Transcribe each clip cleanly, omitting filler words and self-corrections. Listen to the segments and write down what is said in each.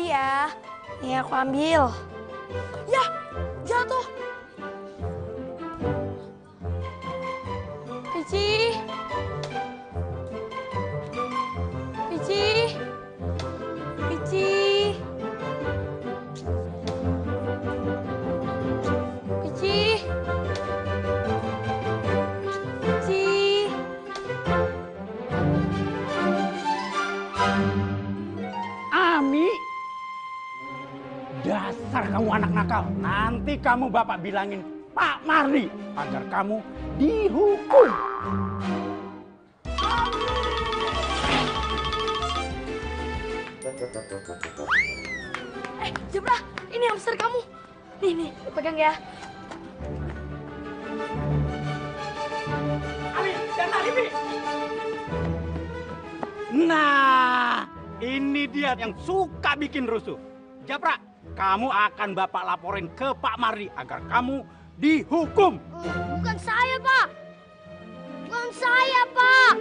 Makasih ya. Nih aku ambil. Ya, jatuh. Pici. Pici. Pici. Pici. Pici. Ami, dasar kamu anak nakal. Nanti kamu bapak bilangin Pak Mardi agar kamu dihukum. Jebra, ini hamster kamu. Nih, pegang ya. Ami, jangan lari, Mi. Nah, ini dia yang suka bikin rusuh. Japra, kamu akan bapak laporin ke Pak Mardi agar kamu dihukum. Bukan saya, Pak. Bukan saya, Pak.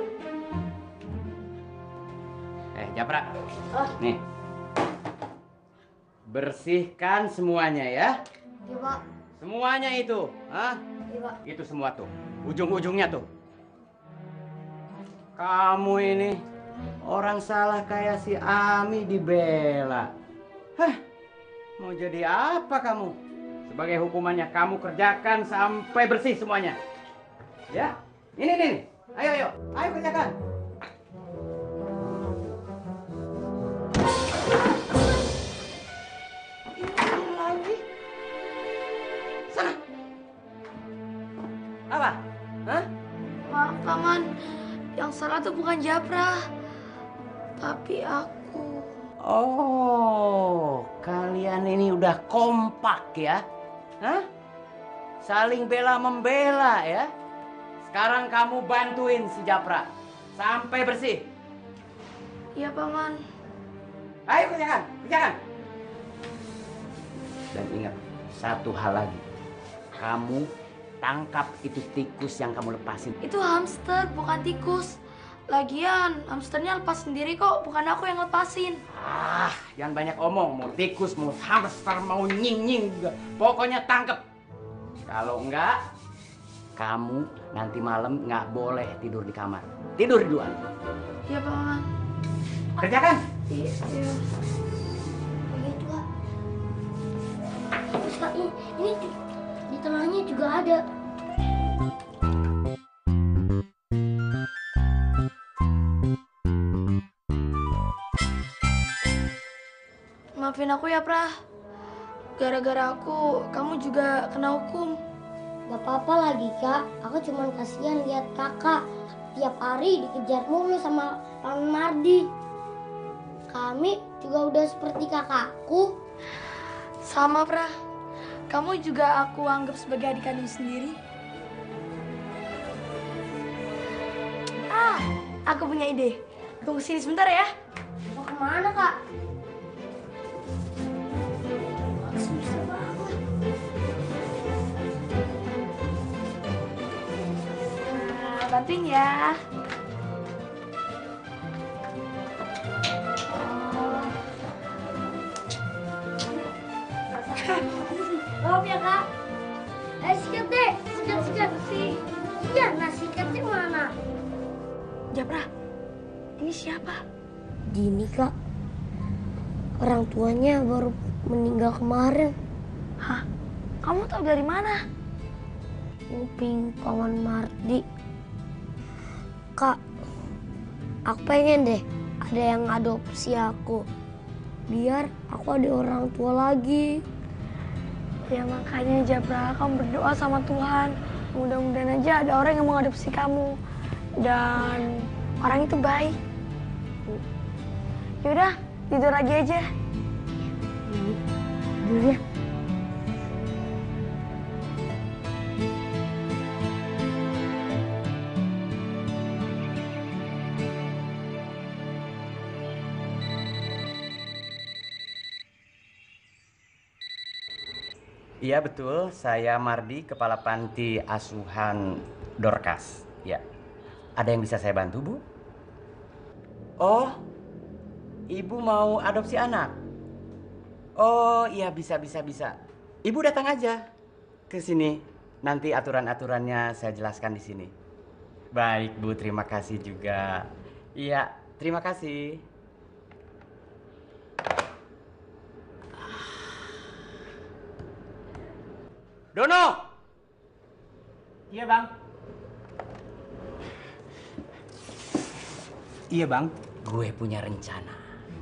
Japra, nih. Bersihkan semuanya ya. Iya, Pak. Semuanya itu, Iya, Pak. Itu semua tuh, ujung-ujungnya tuh. Kamu ini orang salah kayak si Ami dibela. Mau jadi apa kamu? Sebagai hukumannya kamu kerjakan sampai bersih semuanya. Ya, ini nih. Ayo kerjakan. Sana. Apa? Maaf, Paman. Yang salah tuh bukan Japra, tapi aku. Oh, kalian ini udah kompak ya? Saling bela-membela ya? Sekarang kamu bantuin si Japra sampai bersih. Iya, Paman. Ayo kerjakan. Dan ingat, satu hal lagi. Kamu tangkap itu tikus yang kamu lepasin. Itu hamster, bukan tikus. Lagian, hamsternya lepas sendiri kok, bukan aku yang lepasin. Jangan banyak omong. Mau tikus, mau hamster, mau nying-nying juga. Pokoknya tangkep. Kalau enggak, kamu nanti malam nggak boleh tidur di kamar. Tidur di luar. Iya, Paman. Kerjakan. Iya. Begitu, Pak. Terus, Kak, ini di tengahnya juga ada. Maafin aku ya, Pra. Gara-gara aku, kamu juga kena hukum. Gak apa-apa lagi, Kak. Aku cuma kasihan lihat kakak tiap hari dikejar mulu sama Pak Mardi. Kami juga udah seperti kakakku. Sama, Pra. Kamu juga aku anggap sebagai adik kandung sendiri. Aku punya ide. Tunggu sini sebentar ya. Mau kemana, Kak? Bantuin ya. Maaf ya, Kak. Sikat deh. Sikat sih. Iya, nah sikatnya mana? Japra, ini siapa? Gini, Kak. Orang tuanya baru meninggal kemarin. Hah? Kamu tahu dari mana? Uping Paman Mardi. Kak, aku pengen deh ada yang adopsi aku. Biar aku ada orang tua lagi. Ya makanya Japra, kamu berdoa sama Tuhan. Mudah-mudahan aja ada orang yang mau adopsi kamu. Dan orang itu baik. Yaudah, tidur lagi aja. Dulu ya. Iya betul, saya Mardi, Kepala Panti Asuhan Dorcas. Ya, ada yang bisa saya bantu, Bu? Oh, Ibu mau adopsi anak? Oh iya, bisa. Ibu datang aja ke sini. Nanti aturan-aturannya saya jelaskan di sini. Baik Bu, terima kasih juga. Iya, terima kasih. Dono! Iya, Bang. Iya, Bang. Gue punya rencana.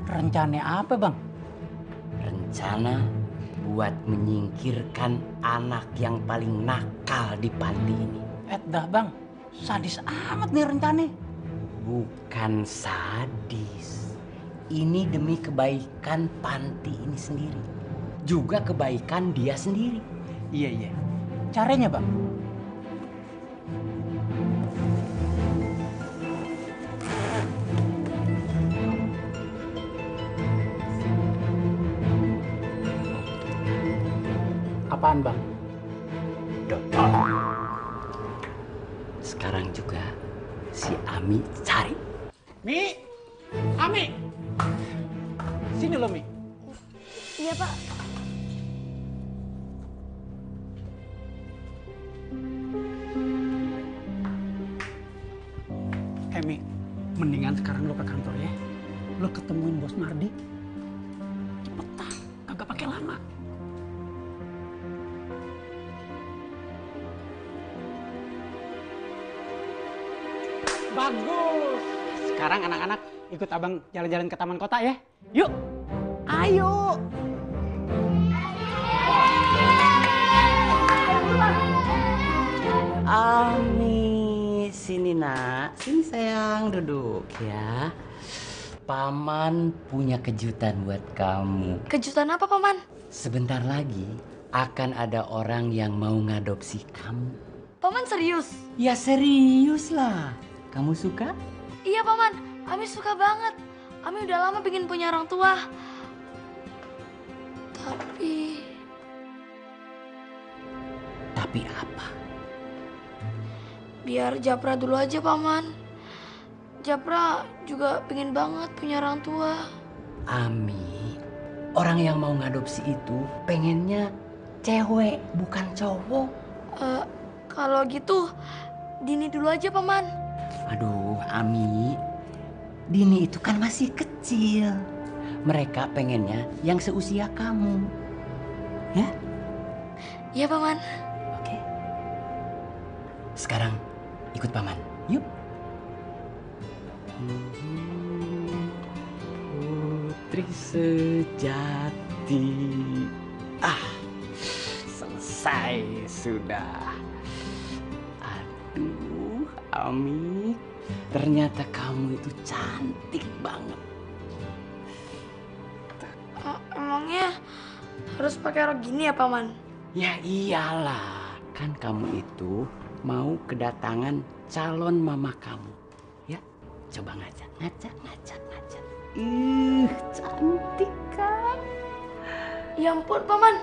Rencana apa, Bang? Rencana buat menyingkirkan anak yang paling nakal di panti ini. Dah, Bang. Sadis amat nih rencana. Bukan sadis. Ini demi kebaikan panti ini sendiri. Juga kebaikan dia sendiri. Iya. Caranya, Bang? Apaan, Bang? Dokter. Sekarang juga si Ami cari. Mi! Ami! Sini lo, Mi. Iya, Pak. Mi, mendingan sekarang lo ke kantor ya. Lo ketemuin Bos Mardi. Cepetan, kagak pakai lama. Bagus. Sekarang anak-anak ikut abang jalan-jalan ke taman kota ya. Yuk. Ayo. Ami, sini nak. Sini sayang, duduk ya. Paman punya kejutan buat kamu. Kejutan apa, Paman? Sebentar lagi akan ada orang yang mau ngadopsi kamu. Paman serius? Ya serius lah. Kamu suka? Iya, Paman. Ami suka banget. Ami udah lama pengen punya orang tua. Tapi apa? Biar Japra dulu aja, Paman. Japra juga pengen banget punya orang tua. Ami, orang yang mau ngadopsi itu pengennya cewek, bukan cowok. Kalau gitu, Dini dulu aja, Paman. Aduh, Ami, Dini itu kan masih kecil. Mereka pengennya yang seusia kamu. Ya? Iya, Paman. Oke. Sekarang ikut Paman. Yuk. Putri sejati. Selesai sudah. Aduh, Ami, ternyata kamu itu cantik banget. Emangnya harus pakai rok gini ya, Paman? Ya iyalah, kan kamu itu mau kedatangan calon mama kamu. Ya, coba ngajak. Cantik kan? Ya ampun, Paman.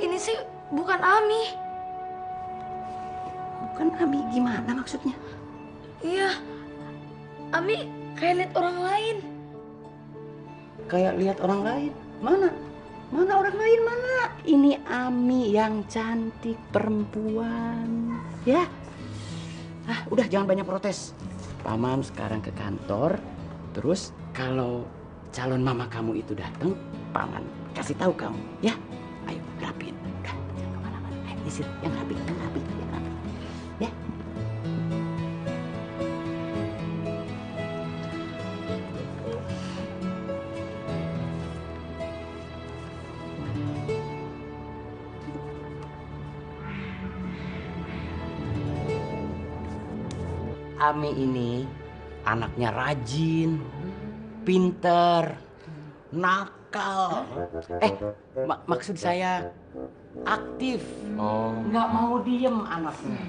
Ini sih bukan Ami. Bukan Ami, gimana maksudnya? Iya, Ami kayak lihat orang lain. Kayak lihat orang lain? Mana? Mana orang lain, mana? Ini Ami yang cantik perempuan. Ya. Udah jangan banyak protes. Paman sekarang ke kantor. Terus kalau calon mama kamu itu datang, Paman kasih tahu kamu. Ya. Ayo, rapiin. Udah, jangan kemana-mana. Ayo, isi yang rapi. Ya. Ami ini anaknya rajin, pinter, nakal. Maksud saya aktif. Nggak mau diem anaknya.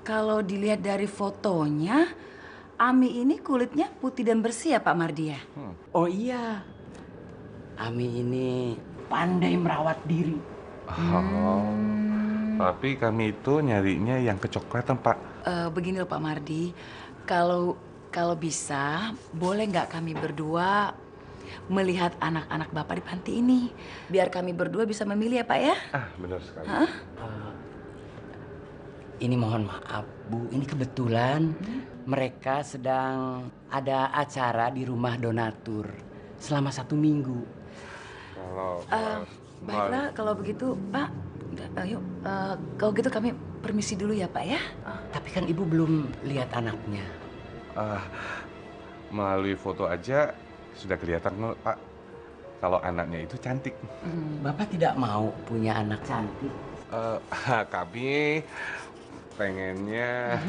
Kalau dilihat dari fotonya, Ami ini kulitnya putih dan bersih ya Pak Mardi ya? Oh iya, Ami ini pandai merawat diri. Tapi kami itu nyarinya yang kecoklatan, Pak. Begini loh Pak Mardi, kalau bisa boleh nggak kami berdua melihat anak-anak Bapak di panti ini. Biar kami berdua bisa memilih ya Pak ya. Ah, benar sekali. Hah? Ini mohon maaf, Bu. Ini kebetulan mereka sedang ada acara di rumah donatur selama 1 minggu. Kalau Baiklah kalau begitu Pak. Ayo, kalau gitu kami permisi dulu ya Pak ya. Tapi kan Ibu belum lihat anaknya. melalui foto aja sudah kelihatan kok, Pak, kalau anaknya itu cantik. Bapak tidak mau punya anak cantik? Kami pengennya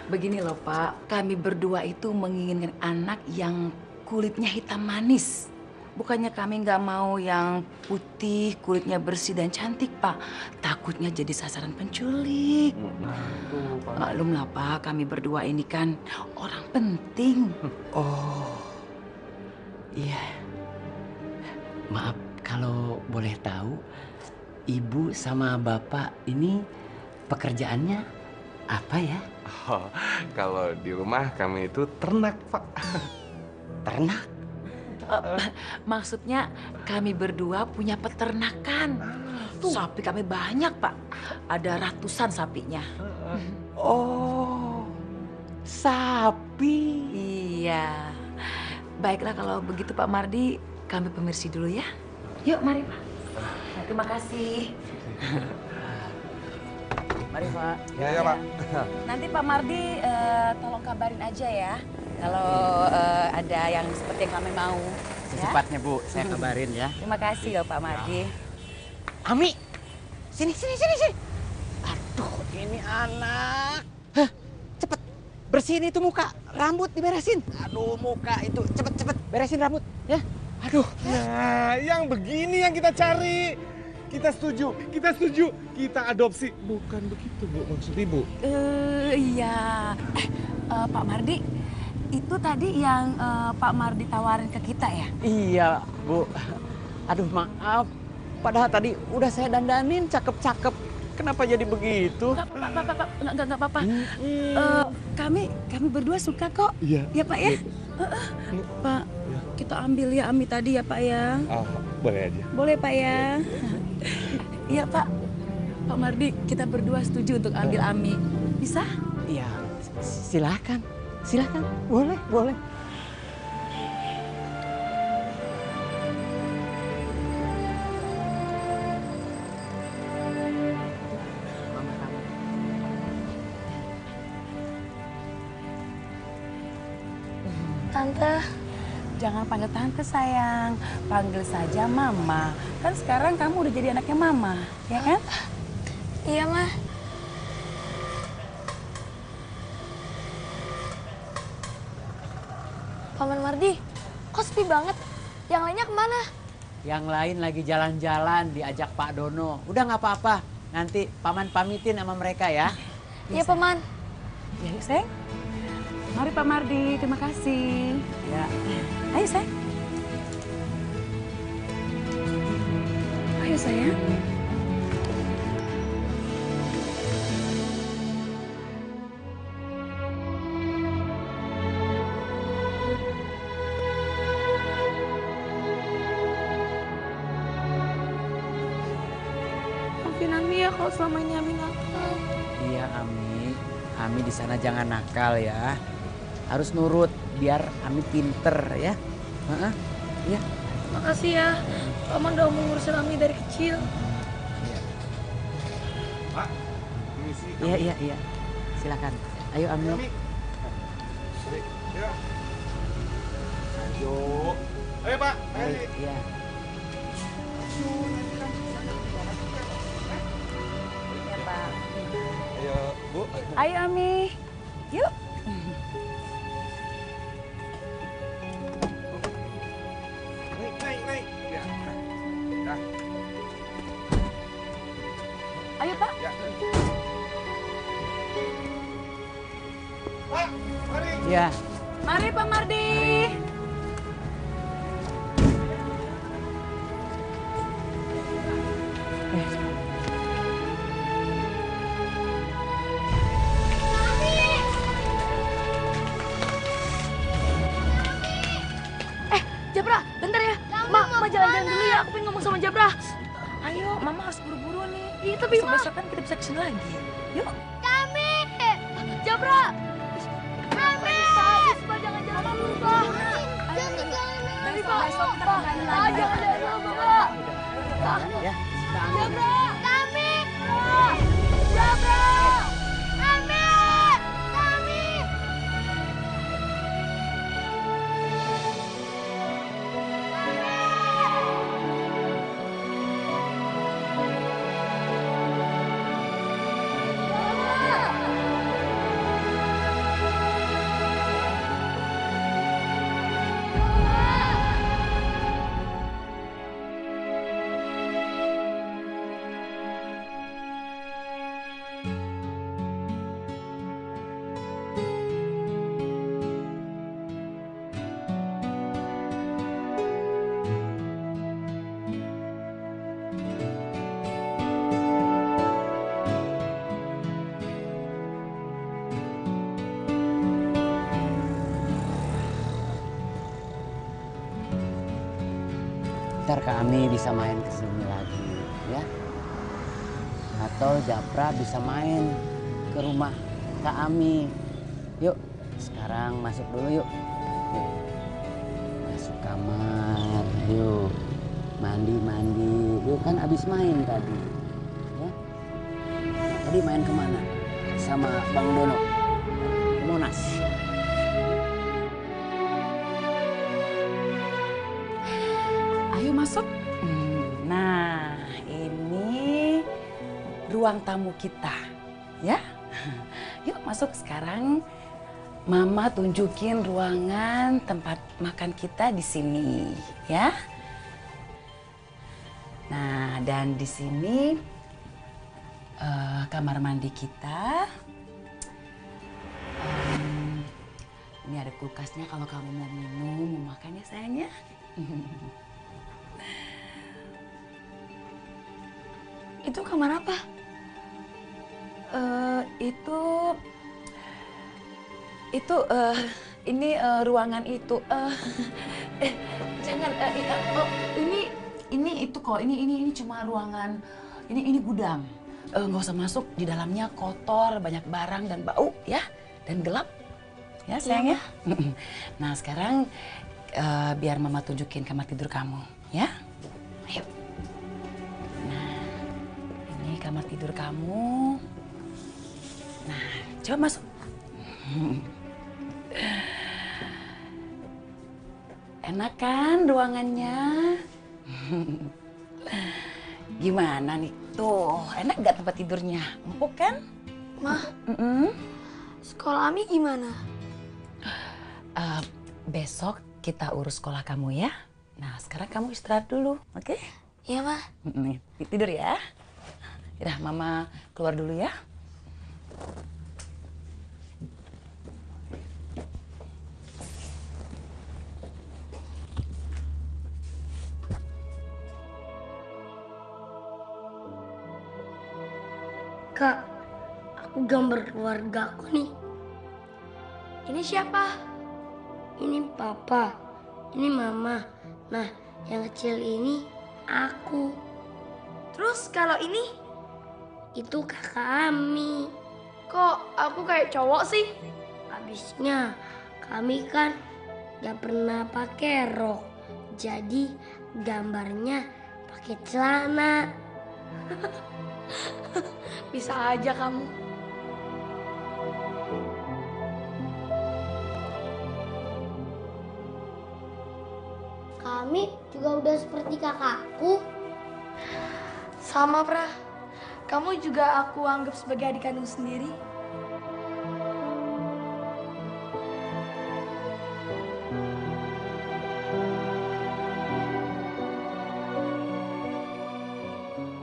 Begini loh Pak, kami berdua itu menginginkan anak yang kulitnya hitam manis. Bukannya kami nggak mau yang putih, kulitnya bersih dan cantik, Pak. Takutnya jadi sasaran penculik. Maklumlah, Pak, kami berdua ini kan orang penting. Oh, iya. Maaf kalau boleh tahu, Ibu sama Bapak ini pekerjaannya apa ya? Oh, kalau di rumah kami itu ternak, Pak. Ternak? Maksudnya kami berdua punya peternakan. Sapi kami banyak, Pak. Ada ratusan sapinya. Oh, sapi. Iya. Baiklah kalau begitu Pak Mardi, kami permisi dulu ya. Yuk, mari Pak. Terima kasih. Mari Pak. Ya, Pak. Nanti Pak Mardi tolong kabarin aja ya. Kalau ada yang seperti yang kami mau. Secepatnya Bu, saya kabarin ya. Terima kasih loh Pak Mardi. Ami, sini. Aduh, ini anak. Hah, cepet. Bersihin itu muka, rambut diberesin. Aduh, muka itu cepet beresin rambut ya. Aduh. Nah, yang begini yang kita cari. Kita setuju. Kita adopsi. Bukan begitu, Bu, maksud Ibu. Iya. Pak Mardi, itu tadi yang Pak Mardi tawarin ke kita ya? Iya, Bu. Aduh, maaf. Padahal tadi udah saya dandanin cakep-cakep. Kenapa jadi begitu? Pak, enggak apa-apa. Kami berdua suka kok. Iya. Ya Pak ya? Pak, kita ambil ya Ami tadi ya Pak ya. Boleh aja. Boleh Pak ya? Iya Pak. Pak Mardi, kita berdua setuju untuk ambil Ami. Bisa? Iya, silakan. Boleh. Tante, Jangan panggil tante sayang, panggil saja mama. Kan sekarang kamu udah jadi anaknya mama, ya kan? iya mah. Paman Mardi, kok sepi banget? Yang lainnya kemana? Yang lain lagi jalan-jalan diajak Pak Dono. Udah nggak apa-apa. Nanti Paman pamitin sama mereka ya. Iya Paman. Ya, yuk, sayang. Mari Pak Mardi, terima kasih. Ya. Ayo, sayang. Ayo, sayang. Maafin Ami ya kalau selama ini Ami nakal. Iya, Ami di sana jangan nakal ya. Harus nurut biar Ami pinter ya. Heeh. Iya. Makasih ya, Paman udah mau ngurusin Ami dari kecil. Pak, permisi. Iya. Silakan. Ayo Ami. Ya. Ayo, Pak. Mari. Iya. Ya, Pak. Ayo, Bu. Ayo, Ami. Yuk. Naik. Ya. Dah. Ayo, Pak. Ya. Pak, mari. Iya. Mari, Pak Mardi. Japra, bentar ya. Iya, tapi Ma. Besok kan kita bisa kesini lagi. Yuk. Kami! Jabra! Kami! Pa, jangan jalan dulu, Pa. Jangan tinggalin aku. Besok kita kembali lagi. Jangan jalan dulu, Pa. Ya. Jabra! Kami! Jabra! Kami! Kami! Ntar kami bisa main ke sini lagi, ya. Atau Japra bisa main ke rumah Kak Ami. Yuk, sekarang masuk dulu yuk. Yuk. Masuk kamar, yuk. Mandi. Yuk kan abis main tadi. Ya. Tadi main kemana? Sama Bang Dono. Ke Monas. Ayo masuk. Nah, ini ruang tamu kita, ya. Yuk masuk sekarang. Mama tunjukin ruangan tempat makan kita di sini, ya. Nah, dan di sini kamar mandi kita. Ini ada kulkasnya kalau kamu mau minum, mau makan ya sayangnya. Itu kamar apa? Ini ruangan itu. Jangan. Ini itu kok. Ini cuma ruangan. Ini gudang. Nggak usah masuk. Di dalamnya kotor, banyak barang dan bau, ya, dan gelap. Ya sayang ya. Nah sekarang biar Mama tunjukin kamar tidur kamu, ya. Ayo. Nah, ini kamar tidur kamu. Nah, coba masuk. Enak kan ruangannya? Gimana nih? Tuh, enak gak tempat tidurnya? Empuk kan? Ma, sekolah Ami gimana? Besok kita urus sekolah kamu ya. Nah, sekarang kamu istirahat dulu, oke? Iya, Ma. Tidur ya. Yaudah, Mama keluar dulu ya. Kak, aku gambar keluarga aku nih. Ini siapa? Ini papa, ini mama. Nah, yang kecil ini aku. Terus kalau ini? Itu kakak Ami. Kok aku kayak cowok sih? Habisnya kami kan gak pernah pakai rok. Jadi gambarnya pakai celana. Bisa aja kamu. Kami juga udah seperti kakakku. Sama, Pra. Kamu juga aku anggap sebagai adik kandung sendiri.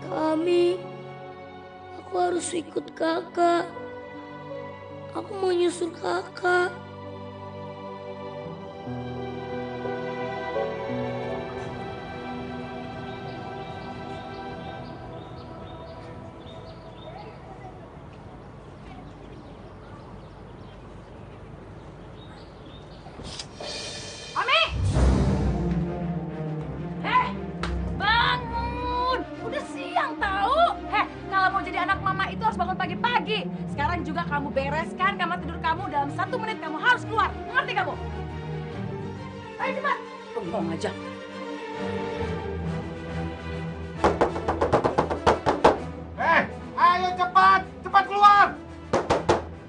Kami, aku harus ikut kakak. Aku mau nyusul kakak. Mardi, sekarang juga kamu bereskan kamar tidur kamu. Dalam 1 menit kamu harus keluar. Ngerti kamu? Ayo cepat. Bengong aja. Ayo cepat, cepat keluar.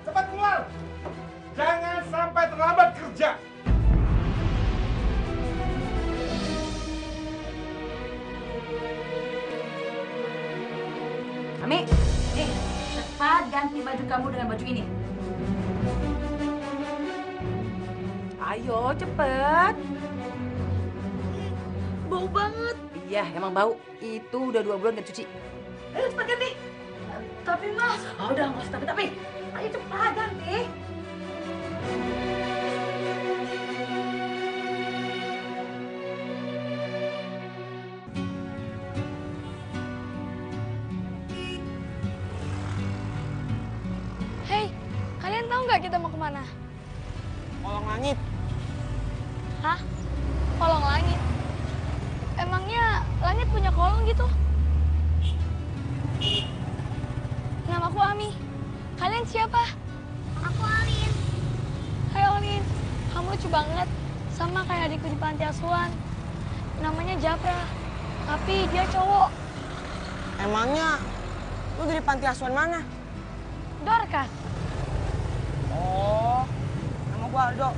Cepat keluar. Jangan sampai terlambat kerja. Ami, nih, cepat ganti baju kamu dengan baju ini. Ayo, cepet. Bau banget. Iya, emang bau. Itu udah 2 bulan gak dicuci. Ayo cepat ganti. Tapi Mas, Oh, udah nggak usah tapi. Ayo cepat ganti. hei, kalian tahu nggak kita mau kemana? Kolong langit. Hah? Kolong langit? Emangnya langit punya kolong gitu? Namaku Ami. Kalian siapa? Aku Alin. Hai Olin, kamu lucu banget. Sama kayak adikku di panti asuhan. Namanya Japra, tapi dia cowok. Emangnya lu dari panti asuhan mana? Dorcas. Oh, nama gua Aldo.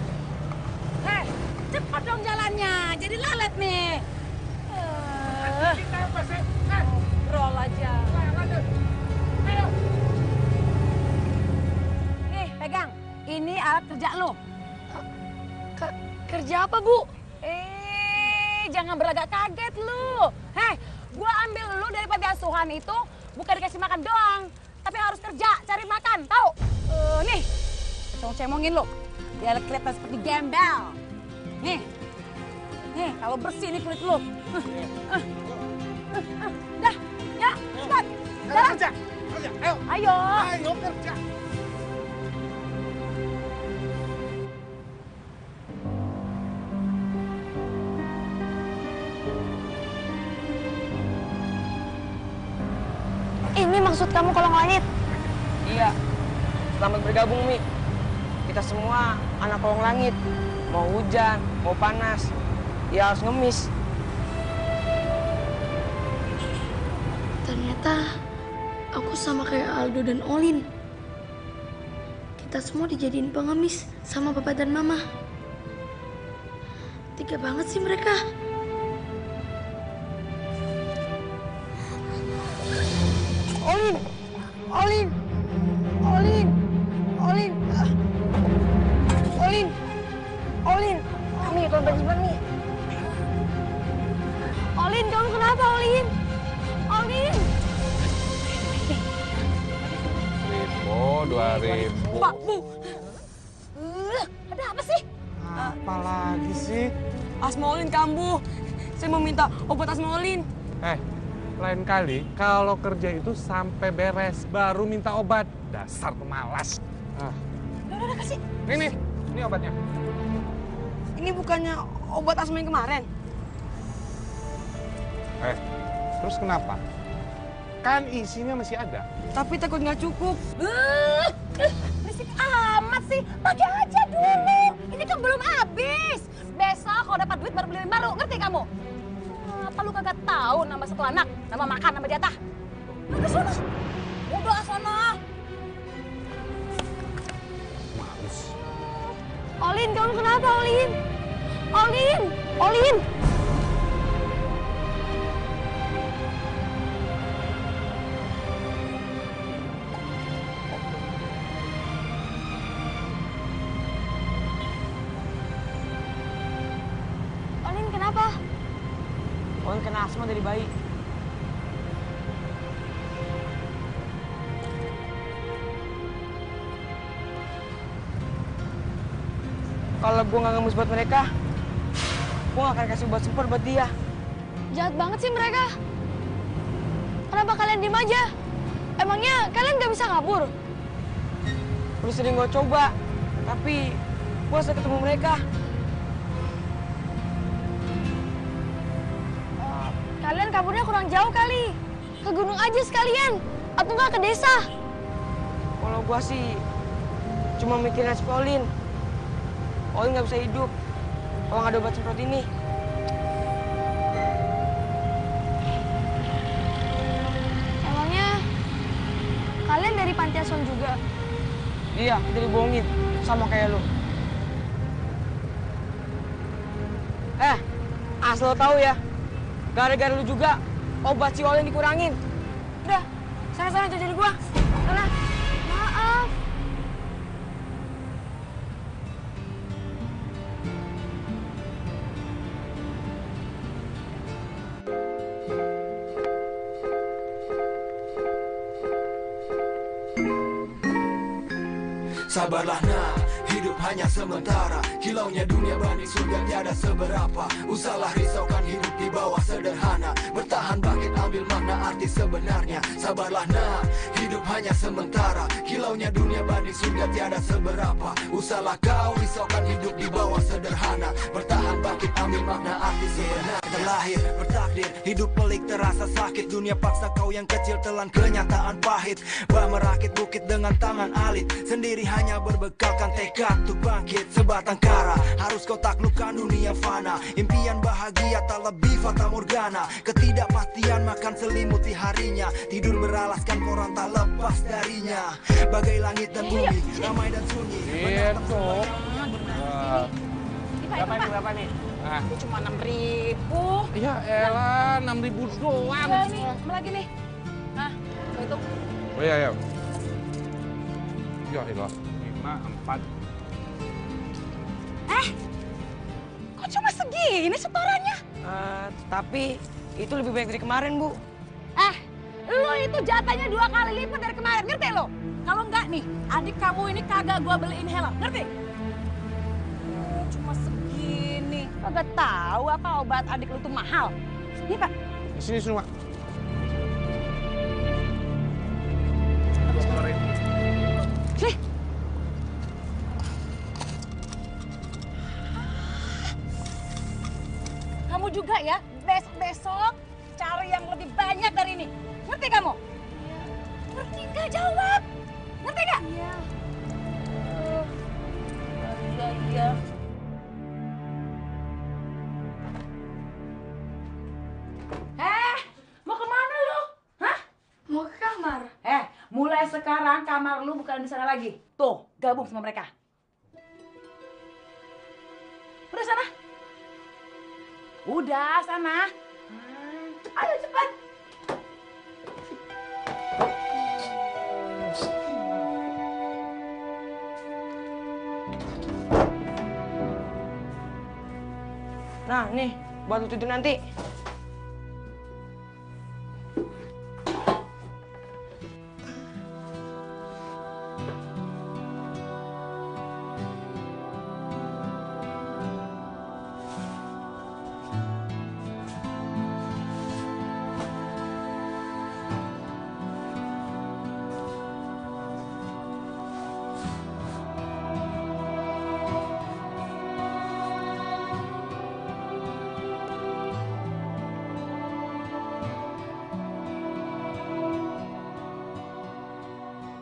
Hei, cepat dong jalannya. Jadi lalat nih. Roll aja. Nih, pegang. Ini alat kerja lo. Kerja apa, Bu? Jangan berlagak kaget lu. Hei, gua ambil lu dari panti asuhan itu bukan dikasih makan doang, tapi harus kerja, cari makan, tahu? Nih, cemong-cemongin lu. Biar kelihatan seperti gembel. Nih, kalau bersih nih kulit lu. Dah, ya, cepat. Ayo kerja, kerja. Ayo, Ayo. ayo kerja. Ini maksud kamu kolong langit? Iya. Selamat bergabung, Mi. Kita semua anak kolong langit. Mau hujan, mau panas, ya harus ngemis. Ternyata aku sama kayak Aldo dan Olin. Kita semua dijadiin pengemis sama Papa dan Mama. Tega banget sih mereka. Olin! Olin! Olin! Olin! Olin! Olin! Mi, korban jiban, Mi. Olin, kamu kenapa, Olin? Olin! 2.000. Mbak, Bu. Ada apa sih? Apalagi sih? Asmaulin kambuh. Saya mau minta obat Asmaulin. Lain kali kalau kerja itu sampai beres baru minta obat. Dasar pemalas. Udah, kasih. Ini obatnya. Ini bukannya obat asma yang kemarin? Terus kenapa? Kan isinya masih ada. Tapi takut nggak cukup. Berisik amat sih. Pakai aja dulu. Ini kan belum habis. Besok kalau dapat duit baru beli yang baru. Ngerti kamu? Apa lu kagak tahu nama satu anak? Nama makan, nama jatah? Ke sana. Udah sana. Males. Olin, kamu kenapa, Olin? Olin! Olin! Olin, kenapa? Olin kena asma dari bayi. Kalau gue nggak ngemus buat mereka, gue nggak akan kasih obat super buat dia. Jahat banget sih mereka. Kenapa kalian diem aja? Emangnya kalian nggak bisa kabur? Udah sering gue coba, tapi gue harus ketemu mereka. Kalian kaburnya kurang jauh kali. Ke gunung aja sekalian. Atau nggak ke desa. Kalau gua sih cuma mikirin si Olin. Olin nggak bisa hidup kalau nggak ada obat semprot ini. Emangnya kalian dari panti asuhan juga? Iya, kita dibohongin sama kayak lu. Asal lo tahu ya, gara-gara lu juga obat si Olin dikurangin. Udah, sana jajan gua. Sana. Maaf. Sabarlah nak, hidup hanya sementara. Kilaunya dunia banding surga tiada seberapa. Usahlah risaukan hidup di bawah sederhana. Bertahan bangkit ambil makna arti sebenarnya. Sabarlah nak, hidup hanya sementara. Kilaunya dunia banding surga tiada seberapa. Usahlah kau risaukan hidup di bawah sederhana. Bertahan bangkit ambil makna arti sebenarnya. Terlahir bertakdir, hidup pelik terasa sakit. Dunia paksa kau yang kecil telan kenyataan pahit. Bah merakit bukit dengan tangan alit. Sendiri hanya berbekalkan tekad untuk bangkit. Sebatang kara harus kau taklukkan dunia fana. Impian bahagia tak lebih fata morgana. Ketidakpastian makan selimuti harinya. Tidur beralaskan koran tak lepas darinya. Bagai langit dan bumi, ramai dan sunyi. Berapa nih? Itu cuma 6.000. Ya elah, 6.000 doang. Udah nih, sama lagi nih. Nah, itu. Oh iya, ya. Ya elah, 5, 4. Kok cuma segini setorannya? Tapi itu lebih baik dari kemarin, Bu. Lo itu jatahnya 2 kali lipat dari kemarin, ngerti lo? Kalau enggak nih, adik kamu ini kagak gua beliin helm, ngerti? Cuma segini. Kagak tahu apa obat adik lu tuh mahal. Ini, Pak. Di sini semua. Sini. Kamu juga ya, besok-besok cari yang lebih banyak dari ini. Ngerti kamu? Ngerti nggak? Jawab. Ngerti nggak? Iya. Iya. Mau kemana lu? Hah? Mau ke kamar. Mulai sekarang kamar lu bukan di sana lagi. Tuh, gabung sama mereka. Udah sana. Udah sana. Ayo cepat. Nah, nih, buat lu tidur nanti.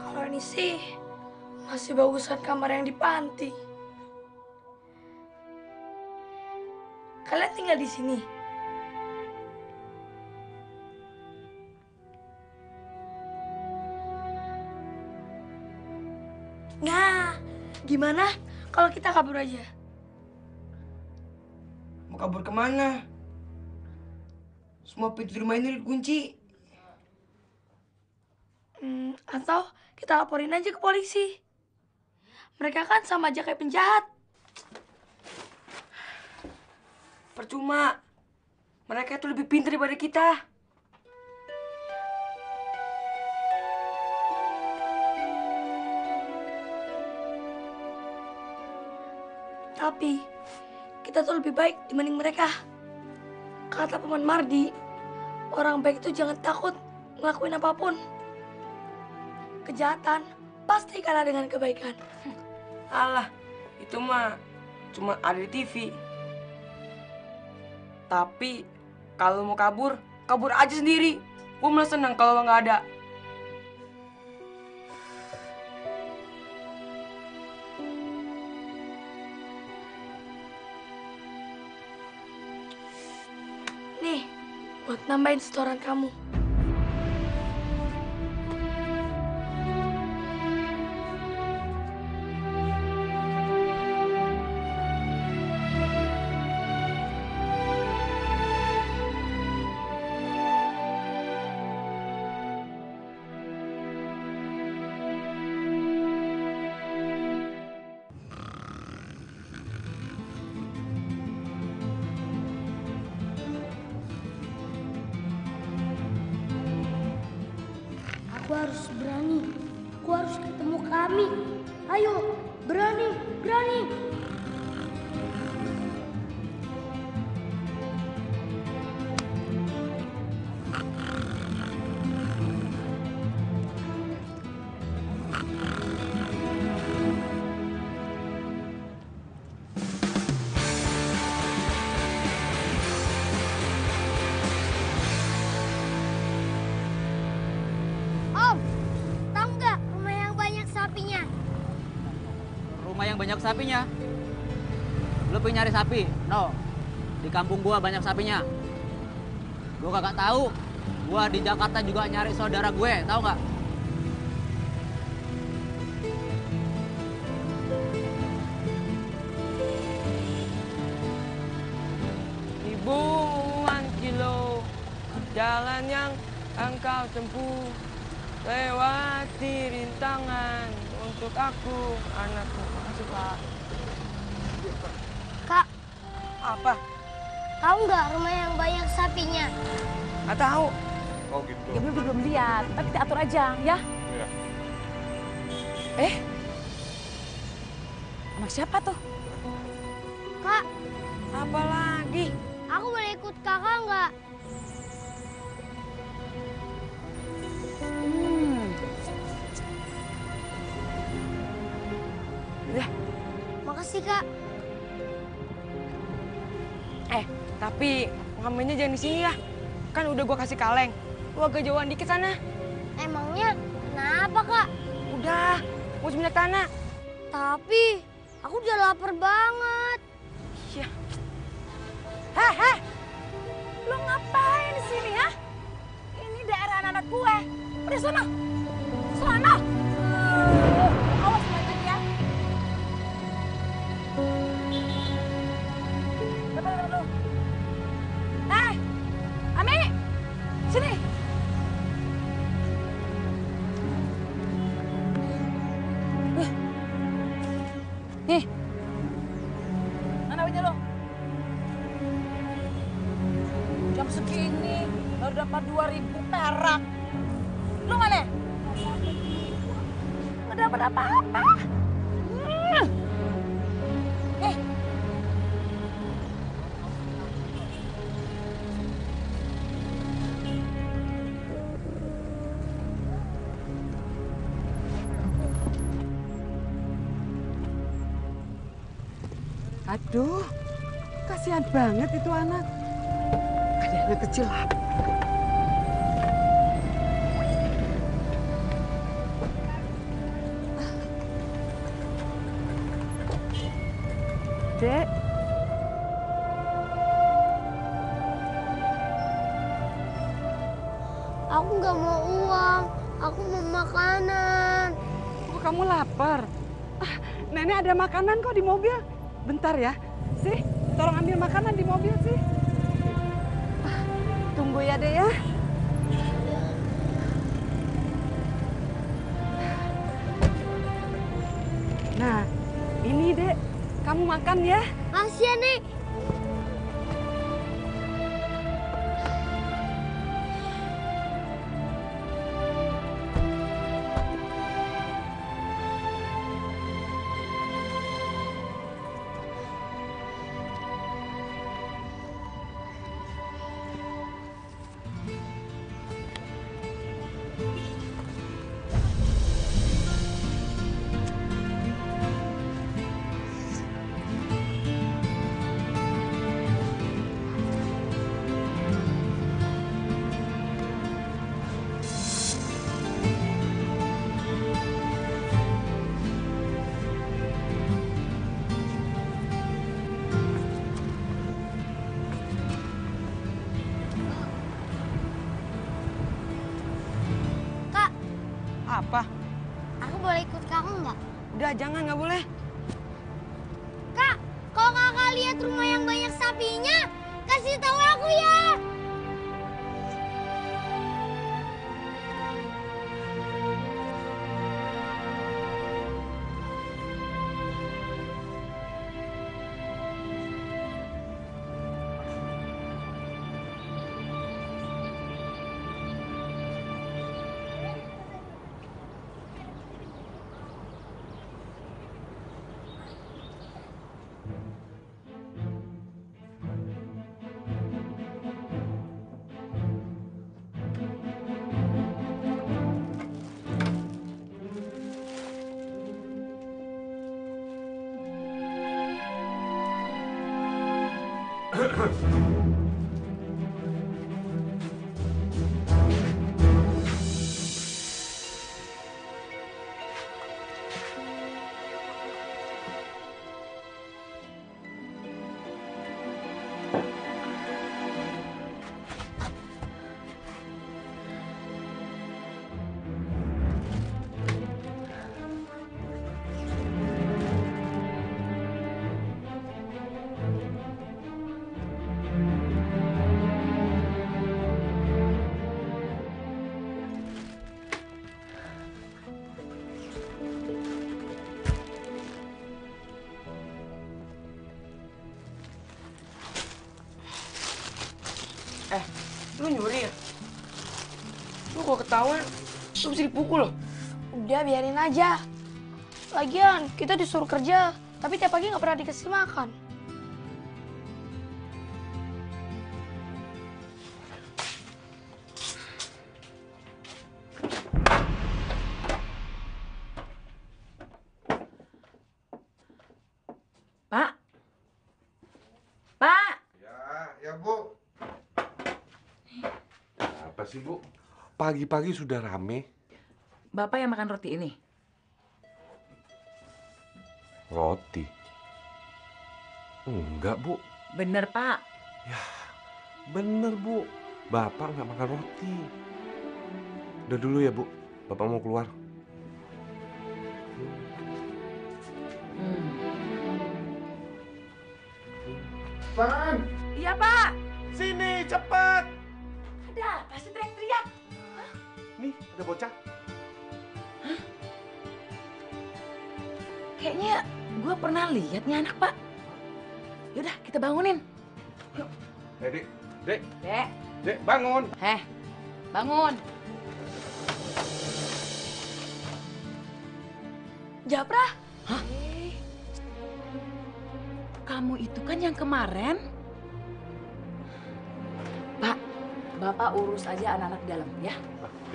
Kalau ini sih masih bagusan kamar yang di panti. Kalian tinggal di sini. Nah, gimana kalau kita kabur aja? Mau kabur kemana? Semua pintu di rumah ini dikunci. Atau kita laporin aja ke polisi. Mereka kan sama aja kayak penjahat. Percuma. Mereka itu lebih pintar daripada kita. Tapi kita tuh lebih baik dibanding mereka. Kata Paman Mardi, orang baik itu jangan takut ngelakuin apapun. Kejahatan pasti kalah dengan kebaikan. Alah, itu mah cuma ada di TV. Tapi kalau mau kabur, kabur aja sendiri. Gue malah senang kalau lo nggak ada. nambahin setoran kamu. Aku harus berani. Aku harus ketemu kami. Ayo, berani, berani. Om, tahu nggak rumah yang banyak sapinya? Rumah yang banyak sapinya? Lu pengen nyari sapi? No. Di kampung gua banyak sapinya. Gua kagak tahu. Gua di Jakarta juga nyari saudara gue, tahu nggak? Ribuan kilo jalan yang engkau tempuh, lewati rintangan untuk aku, anakku. Makasih, Pak. Kak, Apa? tahu nggak rumah yang banyak sapinya? Nggak tahu. Oh gitu. Ya belum lihat, tapi kita atur aja ya. Iya. Anak siapa tuh? Kak, Apa lagi? aku boleh ikut kakak nggak? Makasih, Kak. Tapi ngamennya jangan di sini ya. Kan udah gua kasih kaleng. Lu agak jauhan dikit sana. Emangnya kenapa, Kak? Udah, mau minyak tanah. Tapi aku udah lapar banget. Iya. Heh, lu ngapain di sini ya? Ini daerah anak-anak gue. Udah sono, sono. Awas macet ya. Tunggu. Ami, sini. Nih, mana punya lo? Jam segini baru dapat 2.000 perak. Lu mana? Nggak dapat apa-apa. Aduh, kasihan banget itu anak. Kayak anak kecil apa? Dek, Aku nggak mau uang. Aku mau makanan. kok kamu lapar? Nenek ada makanan kok di mobil. Bentar ya, sih, tolong ambil makanan di mobil sih. Tunggu ya, Dek ya. Nah, ini Dek, kamu makan ya. Makasih ya, Nek. apa? Aku boleh ikut kamu nggak? Udah, jangan, nggak boleh. Kak, kalau kakak lihat rumah yang banyak sapinya, kasih tahu aku ya. Lu nyuri ya? Lu kalau ketahuan, lu bisa dipukul loh. Udah, biarin aja. Lagian, kita disuruh kerja, tapi tiap pagi nggak pernah dikasih makan. Pak? Pak? Ya, Bu. Apa sih, Bu? Pagi-pagi sudah rame. Bapak yang makan roti ini? Roti? Enggak, Bu. Bener, Pak. Ya, bener, Bu. Bapak nggak makan roti. Udah dulu ya, Bu. Bapak mau keluar. Pan! Iya, Pak. Sini, cepat! Ada apa sih teriak-teriak? Nih, ada bocah. Kayaknya gue pernah lihat nih anak, Pak. Yaudah, kita bangunin. Yuk. Dek, Dek. Dek. Dek, bangun. Bangun. Japra? Hah? Kamu itu kan yang kemarin. Pak, Bapak urus aja anak-anak di dalam, ya?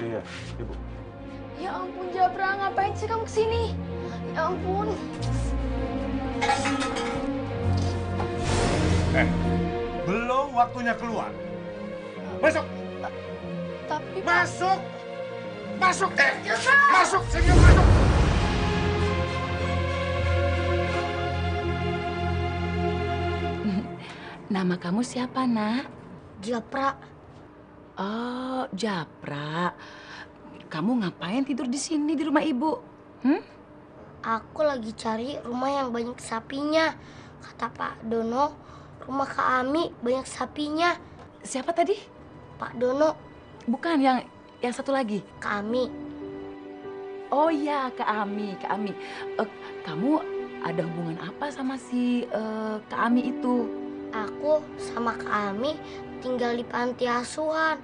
Iya, Ibu. Ya ampun, Japra, ngapain sih kamu kesini? Ya ampun. Belum waktunya keluar. Masuk. Tapi Masuk. Masuk. Masuk. Saya bilang masuk. Nama kamu siapa, Nak? Japra. Oh, Japra. Kamu ngapain tidur di sini di rumah ibu? Aku lagi cari rumah yang banyak sapinya. Kata Pak Dono, rumah Kak Ami banyak sapinya. Siapa tadi? Pak Dono. Bukan, yang satu lagi. Kak Ami. Oh iya, Kak Ami. Kamu ada hubungan apa sama si Kak Ami itu? Aku sama Kak Ami tinggal di panti asuhan.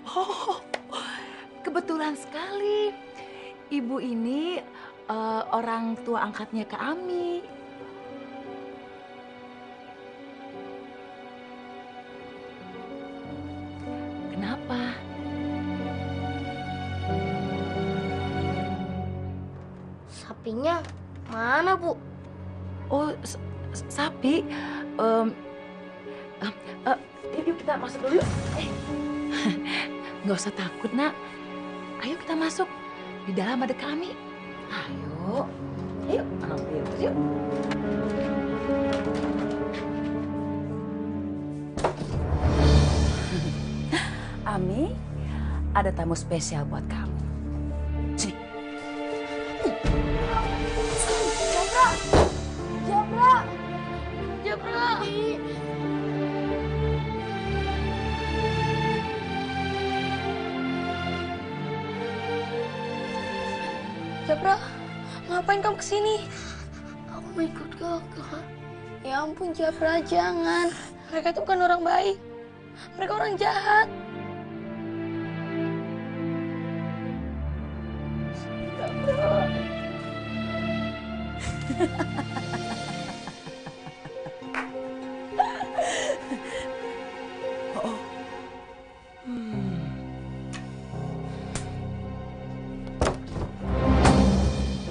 Oh, kebetulan sekali. Ibu ini orang tua angkatnya Kak Ami. Kenapa? Sapinya mana, Bu? Oh, sapi. Yuk kita masuk dulu yuk. Nggak usah takut, Nak. Ayo kita masuk. Di dalam ada kami. Ayo. Ayo, ambil. Yuk. Ami, ada tamu spesial buat kamu. Sini. Japra, ngapain kamu kesini? Aku mau ikut kakak. Ya ampun Japra, jangan. Mereka itu bukan orang baik. Mereka orang jahat. Japra.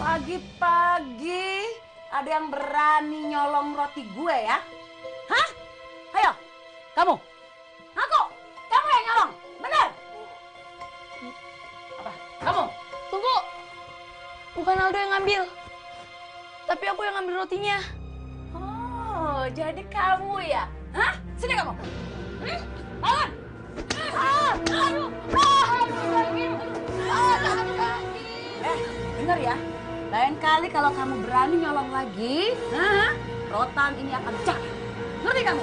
Pagi-pagi ada yang berani nyolong roti gue ya? Hah? Ayo, kamu. Ngaku, kamu yang nyolong, bener? Apa? Kamu? Tunggu. Bukan Aldo yang ngambil. Tapi aku yang ngambil rotinya. Oh, jadi kamu ya? Hah? Sini kamu. Bangun. Aduh. Sakit. Kaki. Dengar ya. Lain kali kalau kamu berani nyolong lagi, rotan ini akan jatuh. Ngerti kamu?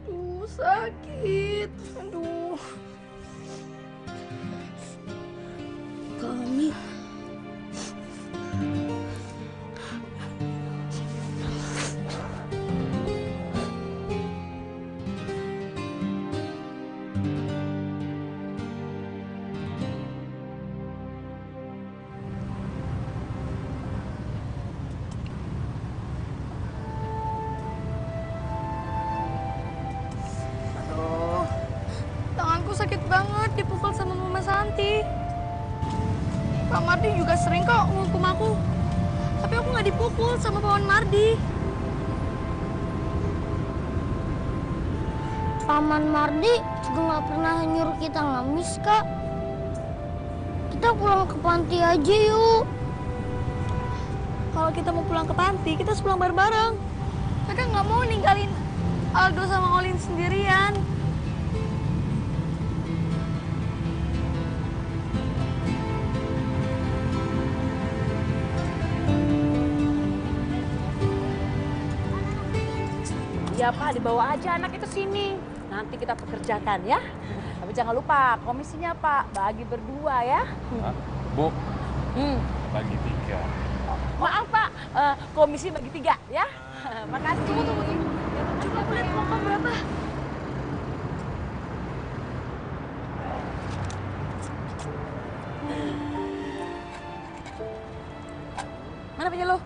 Aduh, sakit. Aduh. Kami. Sakit banget dipukul sama Mama Santi. Pak Mardi juga sering kok menghukum aku. Tapi aku nggak dipukul sama Paman Mardi. Paman Mardi juga nggak pernah nyuruh kita ngamis, Kak. Kita pulang ke panti aja yuk. Kalau kita mau pulang ke panti, kita harus pulang bareng-bareng. Kakak nggak mau ninggalin Aldo sama Olin sendirian. Ya Pak, dibawa aja anak itu sini. Nanti kita pekerjakan ya. Tapi jangan lupa komisinya Pak, bagi berdua ya. Bu, bagi 3. Maaf Pak, komisi bagi 3 ya. Makasih. Tunggu. Coba aku lihat uang kamu berapa. Mana punya lo?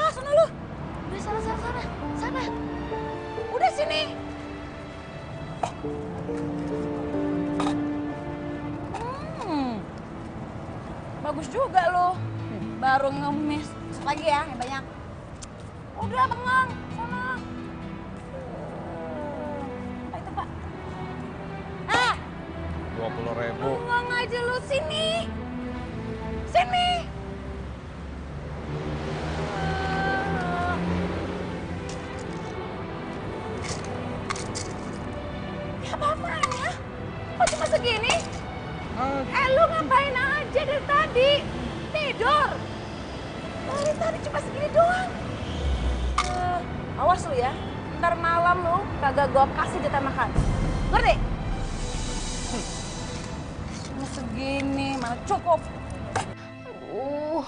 Sana lu. Udah sana. Udah sini. Bagus juga lo. Baru ngemis. Besok lagi ya, yang banyak. Udah bengong, sana. Apa itu Pak? 20.000. Bengong aja lu, sini. Sini. Apa-apaan ya? Kok cuma segini? Lu ngapain aja dari tadi? Tidur? Dari tadi cuma segini doang. Awas lu ya, ntar malam lu kagak gua kasih jatah makan. Ngerti? Cuma segini, mana cukup. Aduh.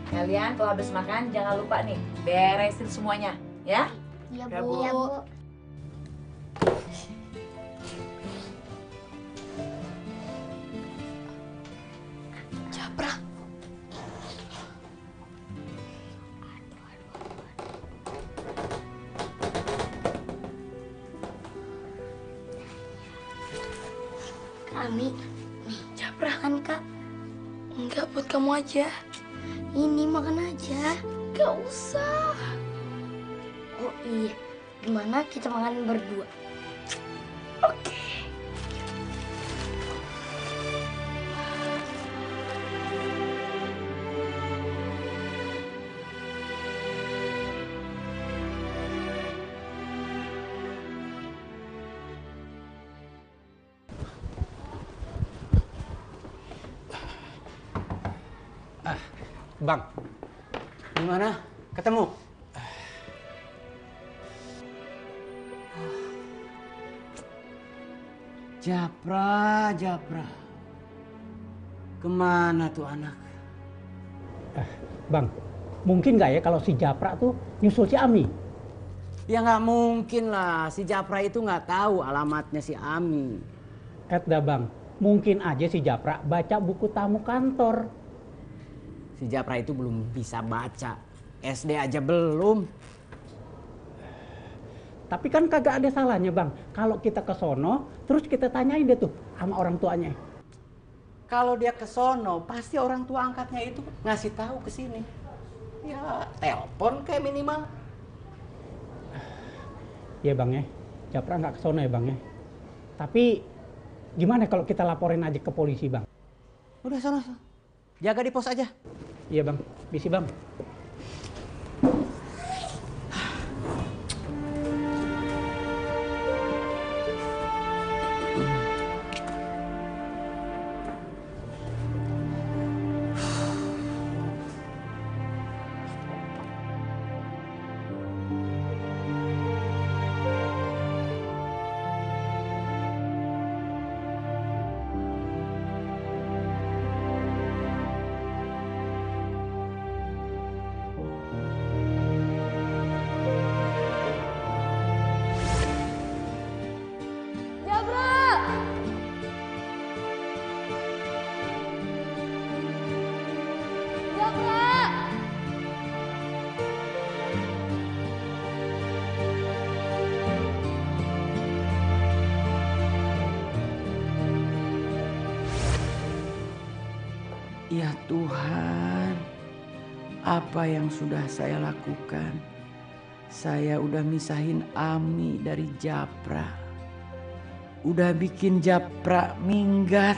Kalian kalau habis makan jangan lupa nih beresin semuanya, ya? Iya, Bu. Japra. Kami. Japra. Kan, Kak? Enggak, buat kamu aja. Ini makan aja. Gak usah. Oh iya, gimana kita makan berdua? Oke. Bang, gimana? Ketemu? Japra. Kemana tuh anak? Bang, mungkin nggak ya kalau si Japra tuh nyusul si Ami? Ya nggak mungkin lah, si Japra itu nggak tahu alamatnya si Ami. Dah bang, mungkin aja si Japra baca buku tamu kantor. Si Japra itu belum bisa baca, SD aja belum. Tapi kan kagak ada salahnya bang, kalau kita ke sono, terus kita tanyain deh tuh sama orang tuanya. Kalau dia ke sono, pasti orang tua angkatnya itu ngasih tahu ke sini. Ya, telepon kayak minimal. Ya bang ya, Japra nggak ke sono ya bang ya. Tapi gimana kalau kita laporin aja ke polisi bang? Udah sono, jaga di pos aja. Iya bang, misi bang. Ya Tuhan, apa yang sudah saya lakukan? Saya udah misahin Ami dari Japra. Udah bikin Japra minggat.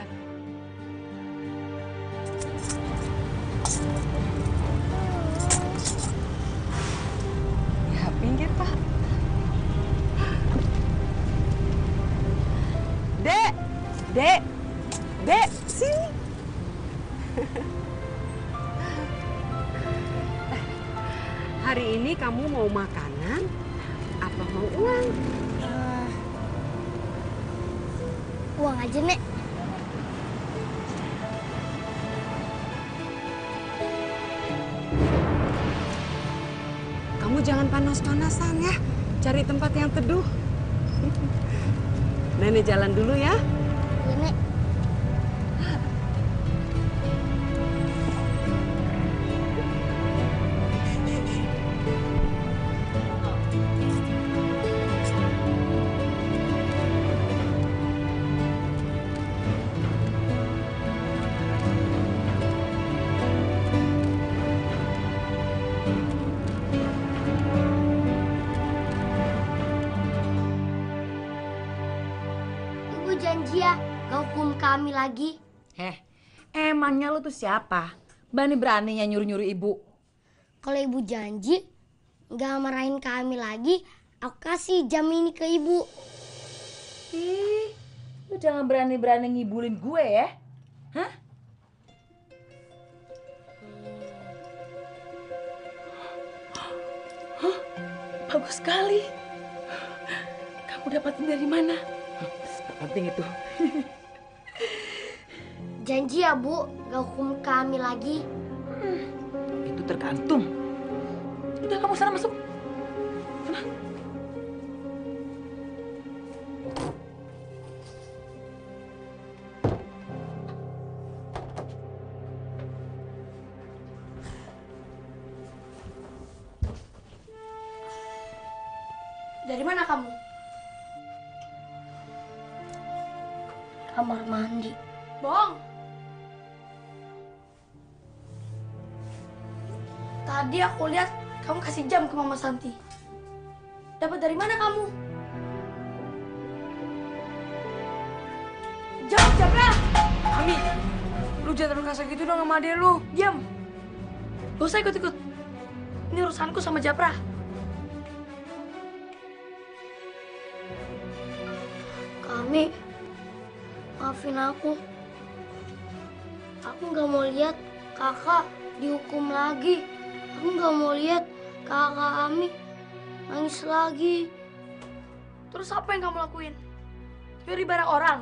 Ya, pinggir, Pak. Dek, sini. Hari ini kamu mau makanan atau mau uang? Uang aja, Nek. Kamu jangan panas-panasan ya. Cari tempat yang teduh. Nenek jalan dulu ya. Iya, Nek. Ibu janji ya, gak hukum kami lagi. Emangnya lu tuh siapa? Berani-beraninya nyuruh-nyuruh ibu. Kalau ibu janji gak marahin kami lagi, aku kasih jam ini ke ibu. Ih, lu jangan berani-berani ngibulin gue ya. Hah? Hah? Bagus sekali. Kamu dapatin dari mana? Penting itu. Janji ya, Bu, gak hukum kami lagi. Itu tergantung. Udah kamu sana masuk. Sana. Dari mana kamu? Kamar mandi. Bohong. Tadi aku lihat kamu kasih jam ke Mama Santi. Dapat dari mana kamu? Jawab, Japra! Ami, lu jangan kasar gitu dong sama adek lu. Diam. Gak usah ikut-ikut. Ini urusanku sama Japra. Kami, maafin aku. Aku nggak mau lihat kakak dihukum lagi. Aku nggak mau lihat kakak Ami nangis lagi. Terus apa yang kamu lakuin? Nyuri barang orang?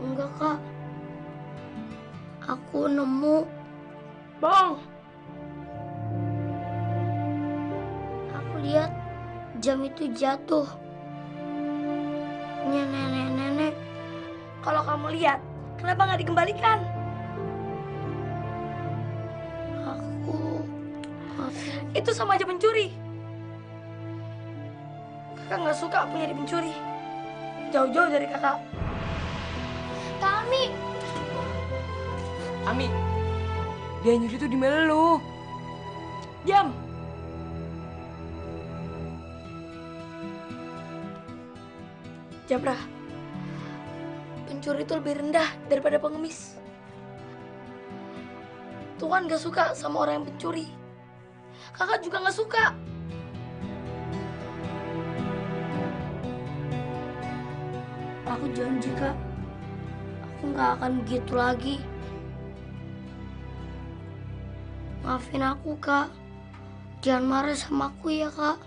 Enggak, Kak. Aku nemu. Bohong. Aku lihat jam itu jatuh. Punya nenek-nenek. Kalau kamu lihat, kenapa nggak dikembalikan? Itu sama aja pencuri. Kakak nggak suka punya dipencuri. Jauh-jauh dari kakak. Kami. Ami, dia nyuri tuh di melu. Diam. Japra, pencuri itu lebih rendah daripada pengemis. Tuhan gak suka sama orang yang pencuri. Kakak juga gak suka. Aku janji, Kak. Aku nggak akan begitu lagi. Maafin aku, Kak. Jangan marah sama aku ya, Kak.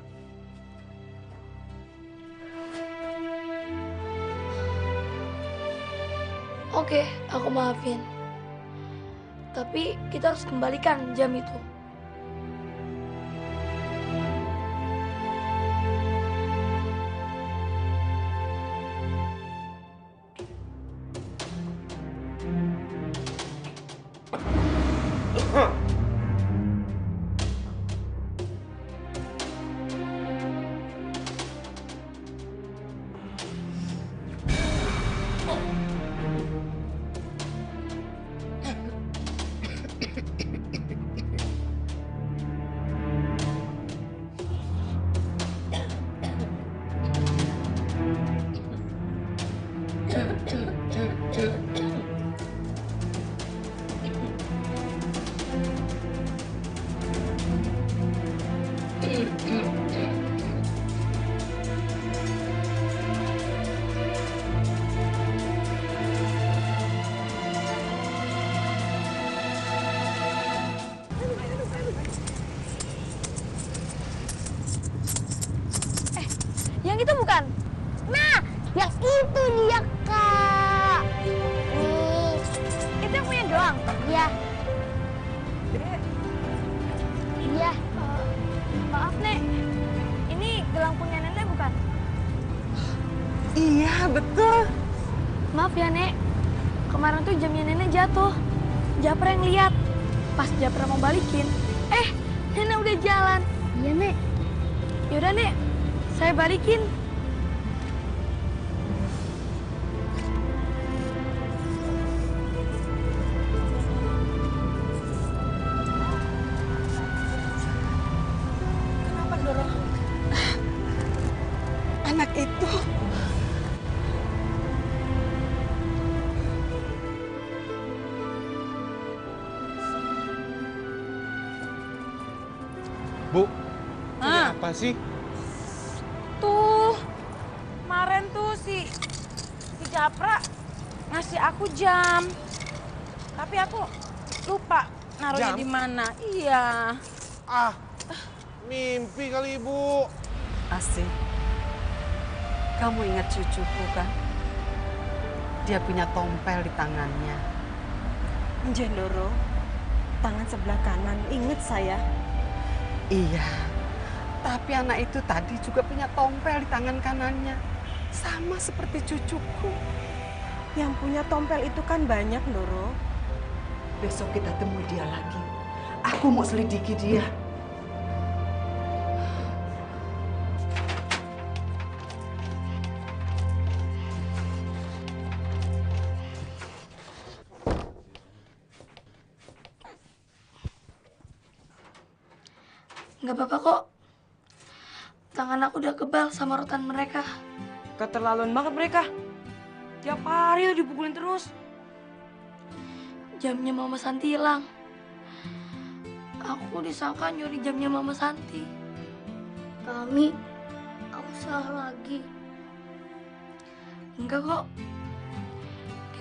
Oke, aku maafin. Tapi kita harus kembalikan jam itu. Yang itu bukan? Nah, yang itu dia, Kak. Nih. Itu yang punya gelang? Iya. Iya. Maaf, Nek. Ini gelang punya nenek bukan? Iya, betul. Maaf ya, Nek. Kemarin tuh jamnya nenek jatuh. Japra yang lihat. Pas Japra mau balikin, nenek udah jalan. Iya, Nek. Yaudah, Nek. Saya balikin. Kenapa dorong? Anak itu. Bu, ini apa sih? Tuh, kemarin tuh si Japra ngasih aku jam. Tapi aku lupa naruhnya Jam? di mana. Iya. Ah, mimpi kali Ibu. Asih. Kamu ingat cucuku kan? Dia punya tompel di tangannya. Jendoro, tangan sebelah kanan, inget saya. Iya, tapi anak itu tadi juga punya tompel di tangan kanannya. Sama seperti cucuku. Yang punya tompel itu kan banyak, Doro. Besok kita temui dia lagi. Aku mau selidiki dia. Nggak apa-apa kok. Tangan aku udah kebal sama rotan mereka. Keterlaluan banget mereka. Tiap hari tuh dipukulin terus. Jamnya Mama Santi hilang. Aku disangka nyuri jamnya Mama Santi. Kami, aku salah lagi. Enggak kok.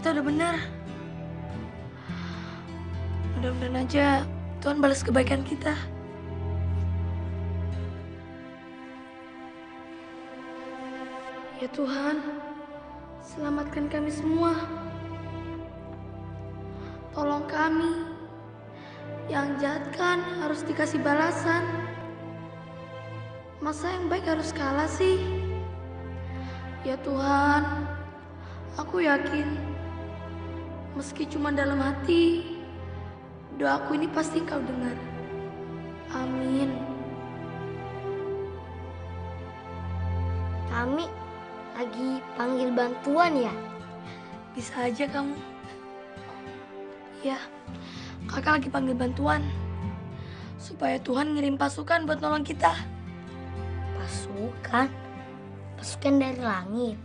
Kita udah benar. Mudah-mudahan aja Tuhan balas kebaikan kita. Ya Tuhan, selamatkan kami semua. Tolong kami. Yang jahat kan harus dikasih balasan. Masa yang baik harus kalah sih? Ya Tuhan, aku yakin meski cuma dalam hati, doaku ini pasti Kau dengar. Amin. Kami lagi panggil bantuan ya? Bisa aja kamu. Ya, kakak lagi panggil bantuan. Supaya Tuhan ngirim pasukan buat nolong kita. Pasukan? Pasukan dari langit?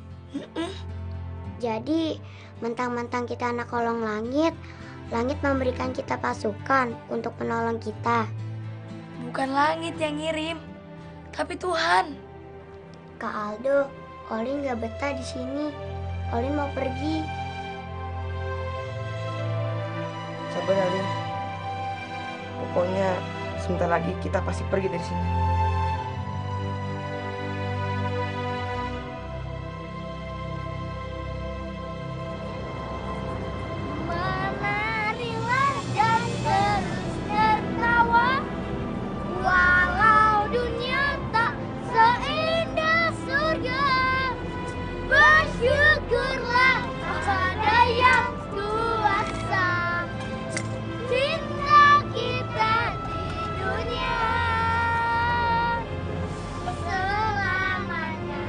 Jadi, mentang-mentang kita anak kolong langit, langit memberikan kita pasukan untuk menolong kita. Bukan langit yang ngirim, tapi Tuhan. Kak Aldo, Olin gak betah di sini. Olin mau pergi. Sabar Alin. Pokoknya sebentar lagi kita pasti pergi dari sini. Menarilah dan terus tertawa, walau dunia tak seindah surga. Bersyukurlah pada yang kuasa, cinta kita di dunia selamanya.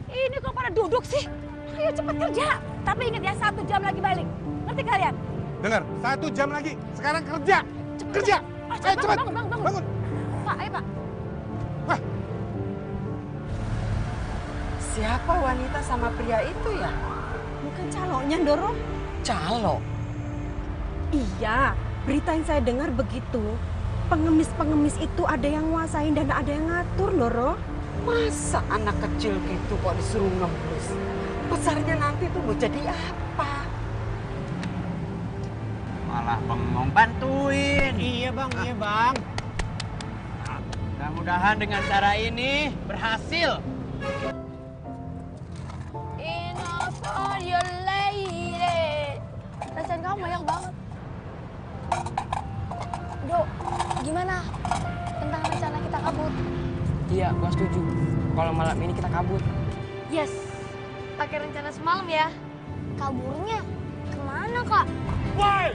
Ini kok pada duduk sih? Ayo cepat kerja. Tapi ingat ya, 1 jam lagi balik. Ngerti kalian? Dengar, 1 jam lagi. Sekarang kerja. Kerja. Ayo cepat. Bangun. Pak, ayo Pak. Siapa wanita sama pria itu ya? Bukan calonnya, Ndoro? Calo? Iya, berita yang saya dengar begitu. Pengemis-pengemis itu ada yang nguasain dan ada yang ngatur, Ndoro. Masa anak kecil gitu kok disuruh ngemis? Besarnya nanti tuh mau jadi apa? Malah bengong bantuin. Iya bang, iya bang. Mudah-mudahan dengan cara ini berhasil. Enough for your lady. Perasaan kamu banyak banget. Dok, gimana tentang rencana kita kabur? Iya, gua setuju. Kalau malam ini kita kabur. Yes, pakai rencana semalam ya. Kaburnya kemana, Kak? Woi!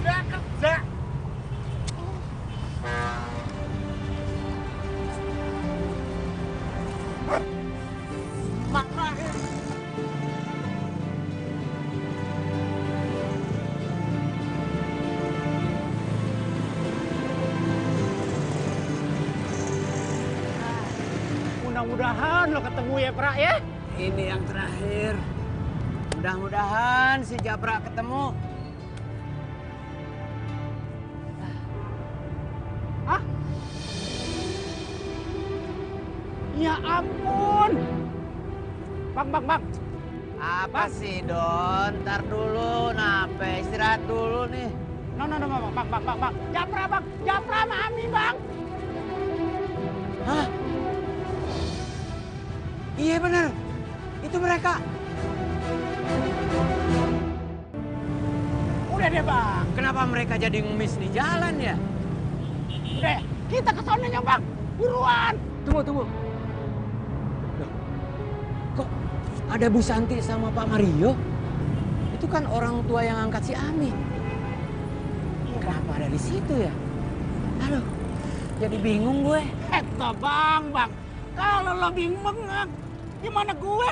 Kerja. Mudah-mudahan lo ketemu ya, Pra ya. Ini yang terakhir. Mudah-mudahan si Japra ketemu. Hah? Ya ampun. Bang. Apa sih, Don? Ntar dulu, nape? Istirahat dulu nih. No, bang. Japra sama Ami, bang. Hah? Iya bener, itu mereka. Udah deh bang. Kenapa mereka jadi ngemis di jalan ya? Udah, kita ke sonanya bang. Buruan. Tunggu. Loh, kok ada Bu Santi sama Pak Mario? Itu kan orang tua yang angkat si Ami. Kenapa ada di situ ya? Aduh, jadi bingung gue. Bang. Kalau lo bingung, gimana gue?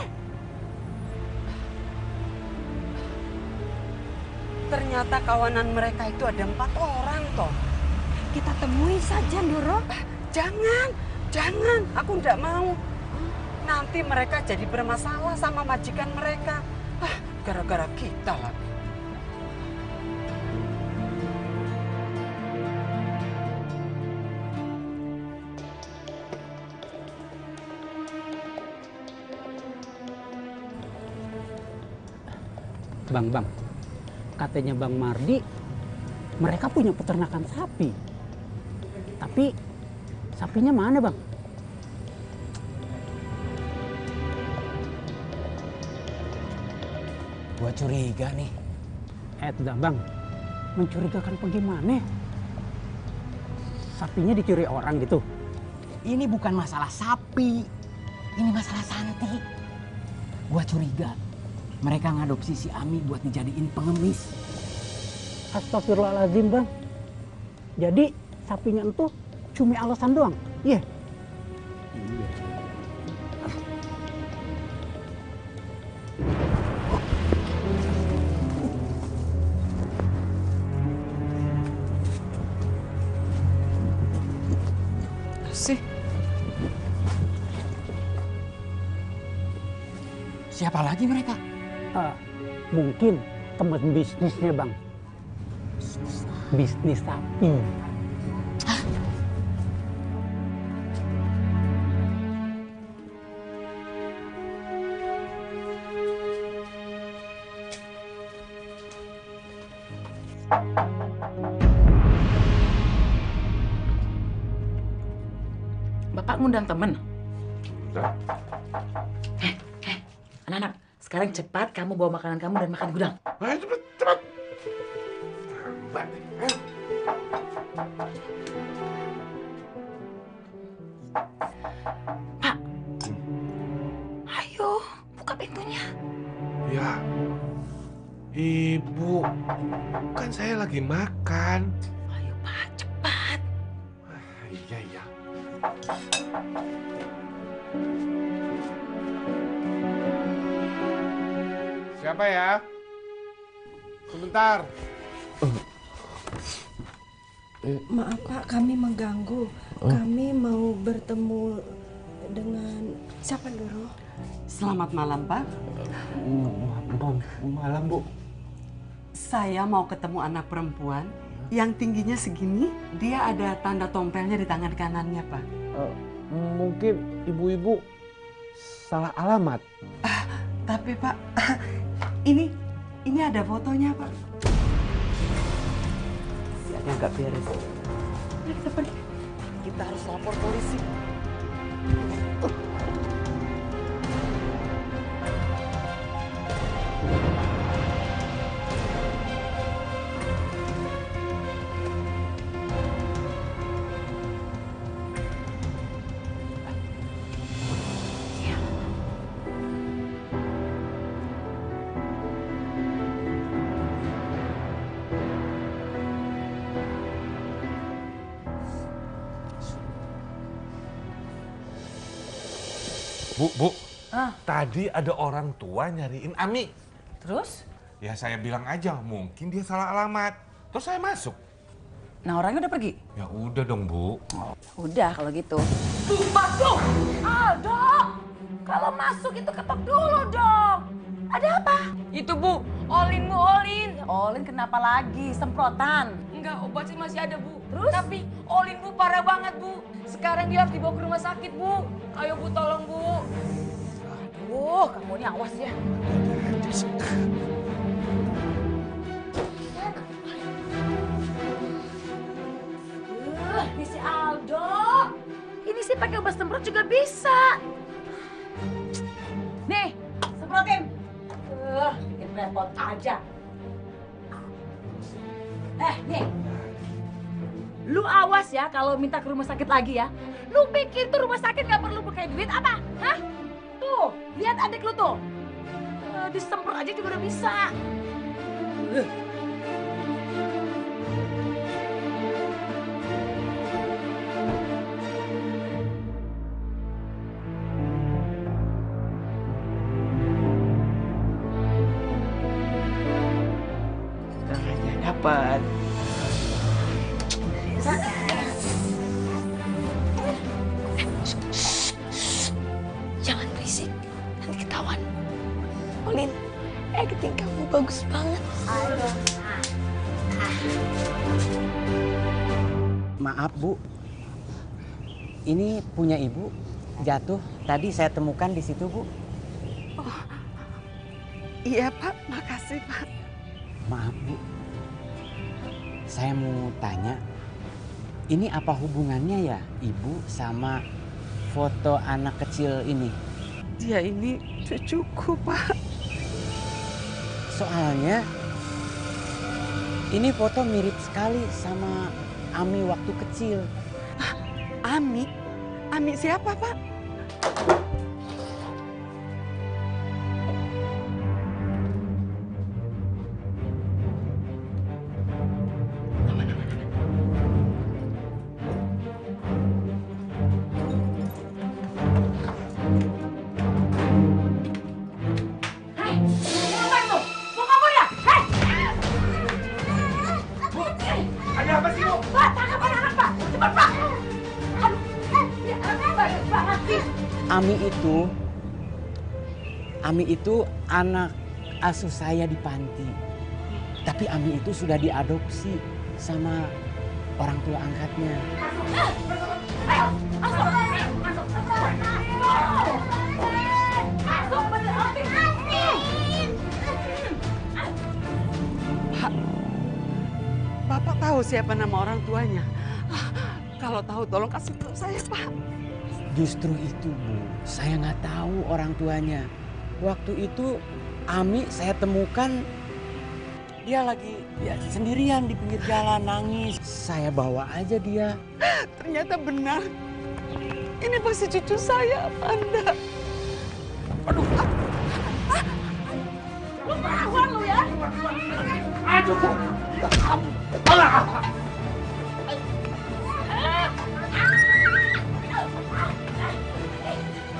Ternyata kawanan mereka itu ada 4 orang toh. Kita temui saja, Ndoro. Jangan. Aku nggak mau. Nanti mereka jadi bermasalah sama majikan mereka. Gara-gara kita lagi. Bang, katanya Bang Mardi, mereka punya peternakan sapi. Tapi sapinya mana, Bang? Gua curiga nih. Bang, mencurigakan bagaimana? Sapinya dicuri orang gitu? Ini bukan masalah sapi, ini masalah Santi. Gua curiga mereka ngadopsi si Ami buat dijadiin pengemis. Astagfirullahaladzim, Bang. Jadi sapinya itu cumi alasan doang? Iya. Siapa lagi mereka? Mungkin teman bisnisnya, Bang. Bisnis sapi. Bapak ngundang temen? Anak-anak, sekarang cepat kamu bawa makanan kamu dan makan di gudang. Ayo cepat. Pak, ayo buka pintunya. Ya, Ibu, kan saya lagi makan. Ayo Pak, cepat. Iya. Siapa ya? Sebentar. Maaf Pak, kami mengganggu. Kami mau bertemu dengan siapa dulu? Selamat malam Pak. Malam Bu. Saya mau ketemu anak perempuan yang tingginya segini. Dia ada tanda tompelnya di tangan kanannya Pak. Mungkin ibu-ibu salah alamat. Tapi Pak, ini ada fotonya Pak. Ada nggak beres. Mari kita pergi. Kita harus lapor polisi. Bu, tadi ada orang tua nyariin Ami. Terus? Ya saya bilang aja, mungkin dia salah alamat. Terus saya masuk. Nah orangnya udah pergi? Ya udah dong Bu. Udah kalau gitu. Masuk! Aldo! Kalau masuk itu ketok dulu dong. Ada apa? Itu Bu, Olin. Olin kenapa lagi? Semprotan? Enggak, obatnya masih ada Bu. Terus? Tapi Olin Bu parah banget Bu. Sekarang dia harus dibawa ke rumah sakit Bu. Ayo Bu, tolong Bu. Aduh, kamu ini awas ya. Ini si Aldo. Ini sih pakai obat semprot juga bisa. Nih, semprotin. Bikin repot aja. Nih. Lu awas ya kalau minta ke rumah sakit lagi ya. Lu pikir tuh rumah sakit gak perlu pakai duit apa? Hah? Tuh, lihat adik lu tuh. Disemprot aja juga udah bisa. Tangannya dapat. Jangan berisik, nanti ketahuan. Olin, acting kamu bagus banget. Maaf Bu, ini punya Ibu jatuh. Tadi saya temukan di situ Bu. Iya Pak, makasih Pak. Maaf Bu, saya mau tanya, ini apa hubungannya ya Ibu sama foto anak kecil ini? Dia ini cucuku Pak. Soalnya ini foto mirip sekali sama Ami waktu kecil. Ami? Ami siapa Pak? Ami itu anak asuh saya di panti. Tapi Ami itu sudah diadopsi sama orang tua angkatnya. Pak, Bapak tahu siapa nama orang tuanya? Kalau tahu tolong kasih tahu saya Pak. Justru itu Bu, saya nggak tahu orang tuanya. Waktu itu Ami saya temukan dia lagi sendirian di pinggir jalan nangis. Saya bawa aja dia. Ternyata benar. Ini pasti cucu saya, Anda. Aduh. Lu perawan lu ya? Aduh.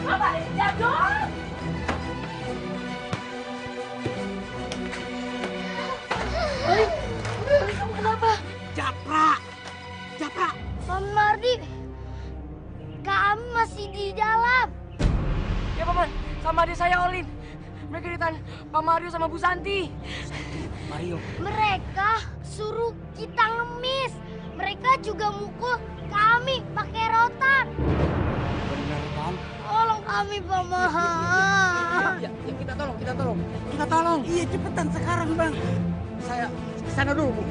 Bapak jadul. Kamu kenapa? Japra! Pak Mardi, kami masih di dalam. Ya Paman, sama adik saya Olin. Mereka ditahan Pak Mario sama Bu Santi. Mario. Mereka suruh kita ngemis. Mereka juga mukul kami pakai rotan. Benar kan? Tolong kami Pak Maha. Ya, kita tolong. Iya cepetan sekarang Bang. Saya kesana dulu Bu.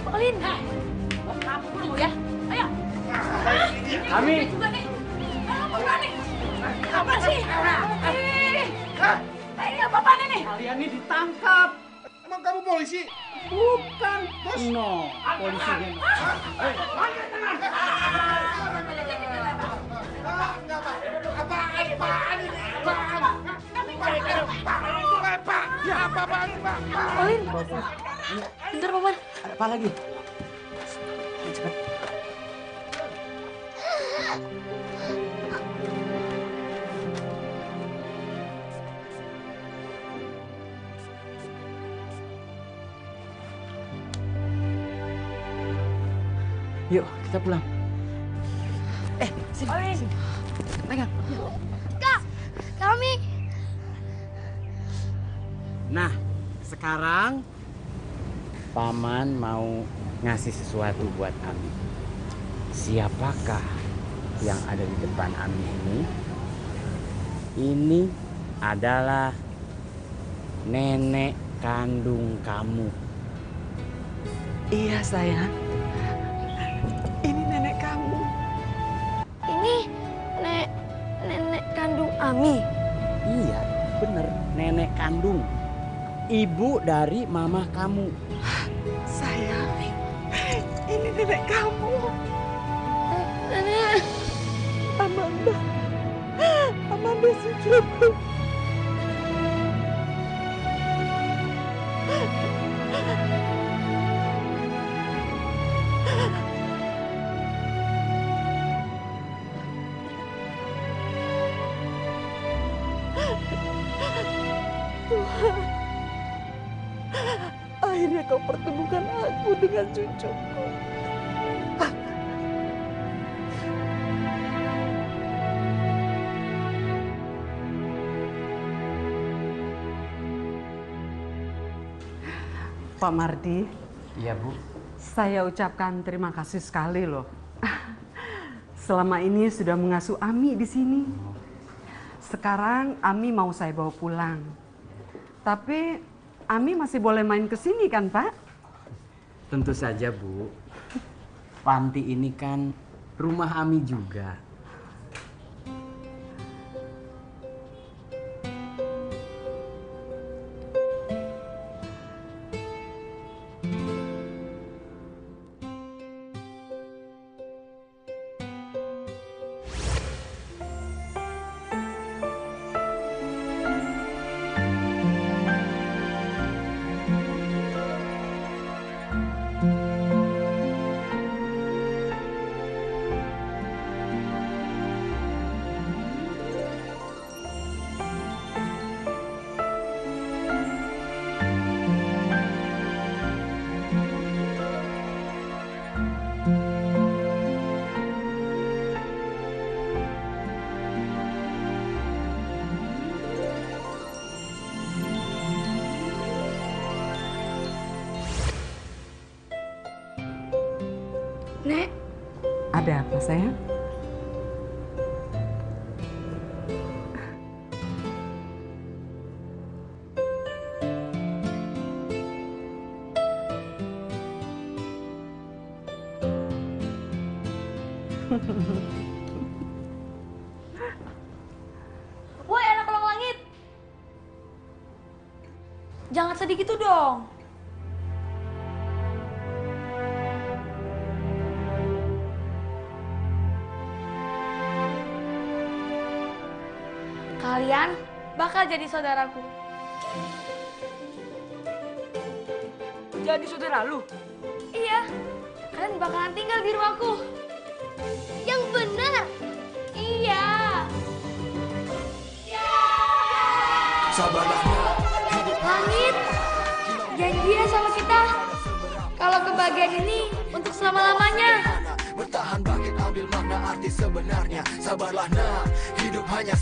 Olin, kamu dulu ya. Ayo. Ami. Juga nih. Kamu berani. Apa sih? Ini apa nih? Kalian ini ditangkap. Emang kamu polisi? Bukan. Terus? No, polisi ini. Olin, bentar Paman. Apa lagi? Cepat. Yuk, kita pulang. Sini. Pegang. Kak, kami. Nah, sekarang Paman mau ngasih sesuatu buat Ami. Siapakah yang ada di depan Ami ini? Ini adalah nenek kandung kamu. Iya sayang. Ini nenek kamu. Ini nenek kandung Ami. Iya, bener. Nenek kandung. Ibu dari mama kamu. Sayang, ini nenek kamu. Nenek. Amanda cucuku. Tuhan, akhirnya kau pertemukan aku dengan cucuku. Pak Mardi. Iya Bu. Saya ucapkan terima kasih sekali loh. Selama ini sudah mengasuh Ami di sini. Sekarang Ami mau saya bawa pulang. Tapi Ami masih boleh main ke sini kan, Pak? Tentu saja, Bu. Panti ini kan rumah Ami juga. Nek, Ada apa, sayang? woi anak kolong langit. Jangan sedih gitu dong. Kalian bakal jadi saudaraku. Jadi saudara lu? Iya, kalian bakalan tinggal di rumahku. Yang benar. Iya. Sabarlah nak, hidup Langit, janji ya sama kita. Kalau kebahagiaan ini untuk selama-lamanya. bertahan bangkit ambil makna arti sebenarnya. Sabarlah nak, hidup hanya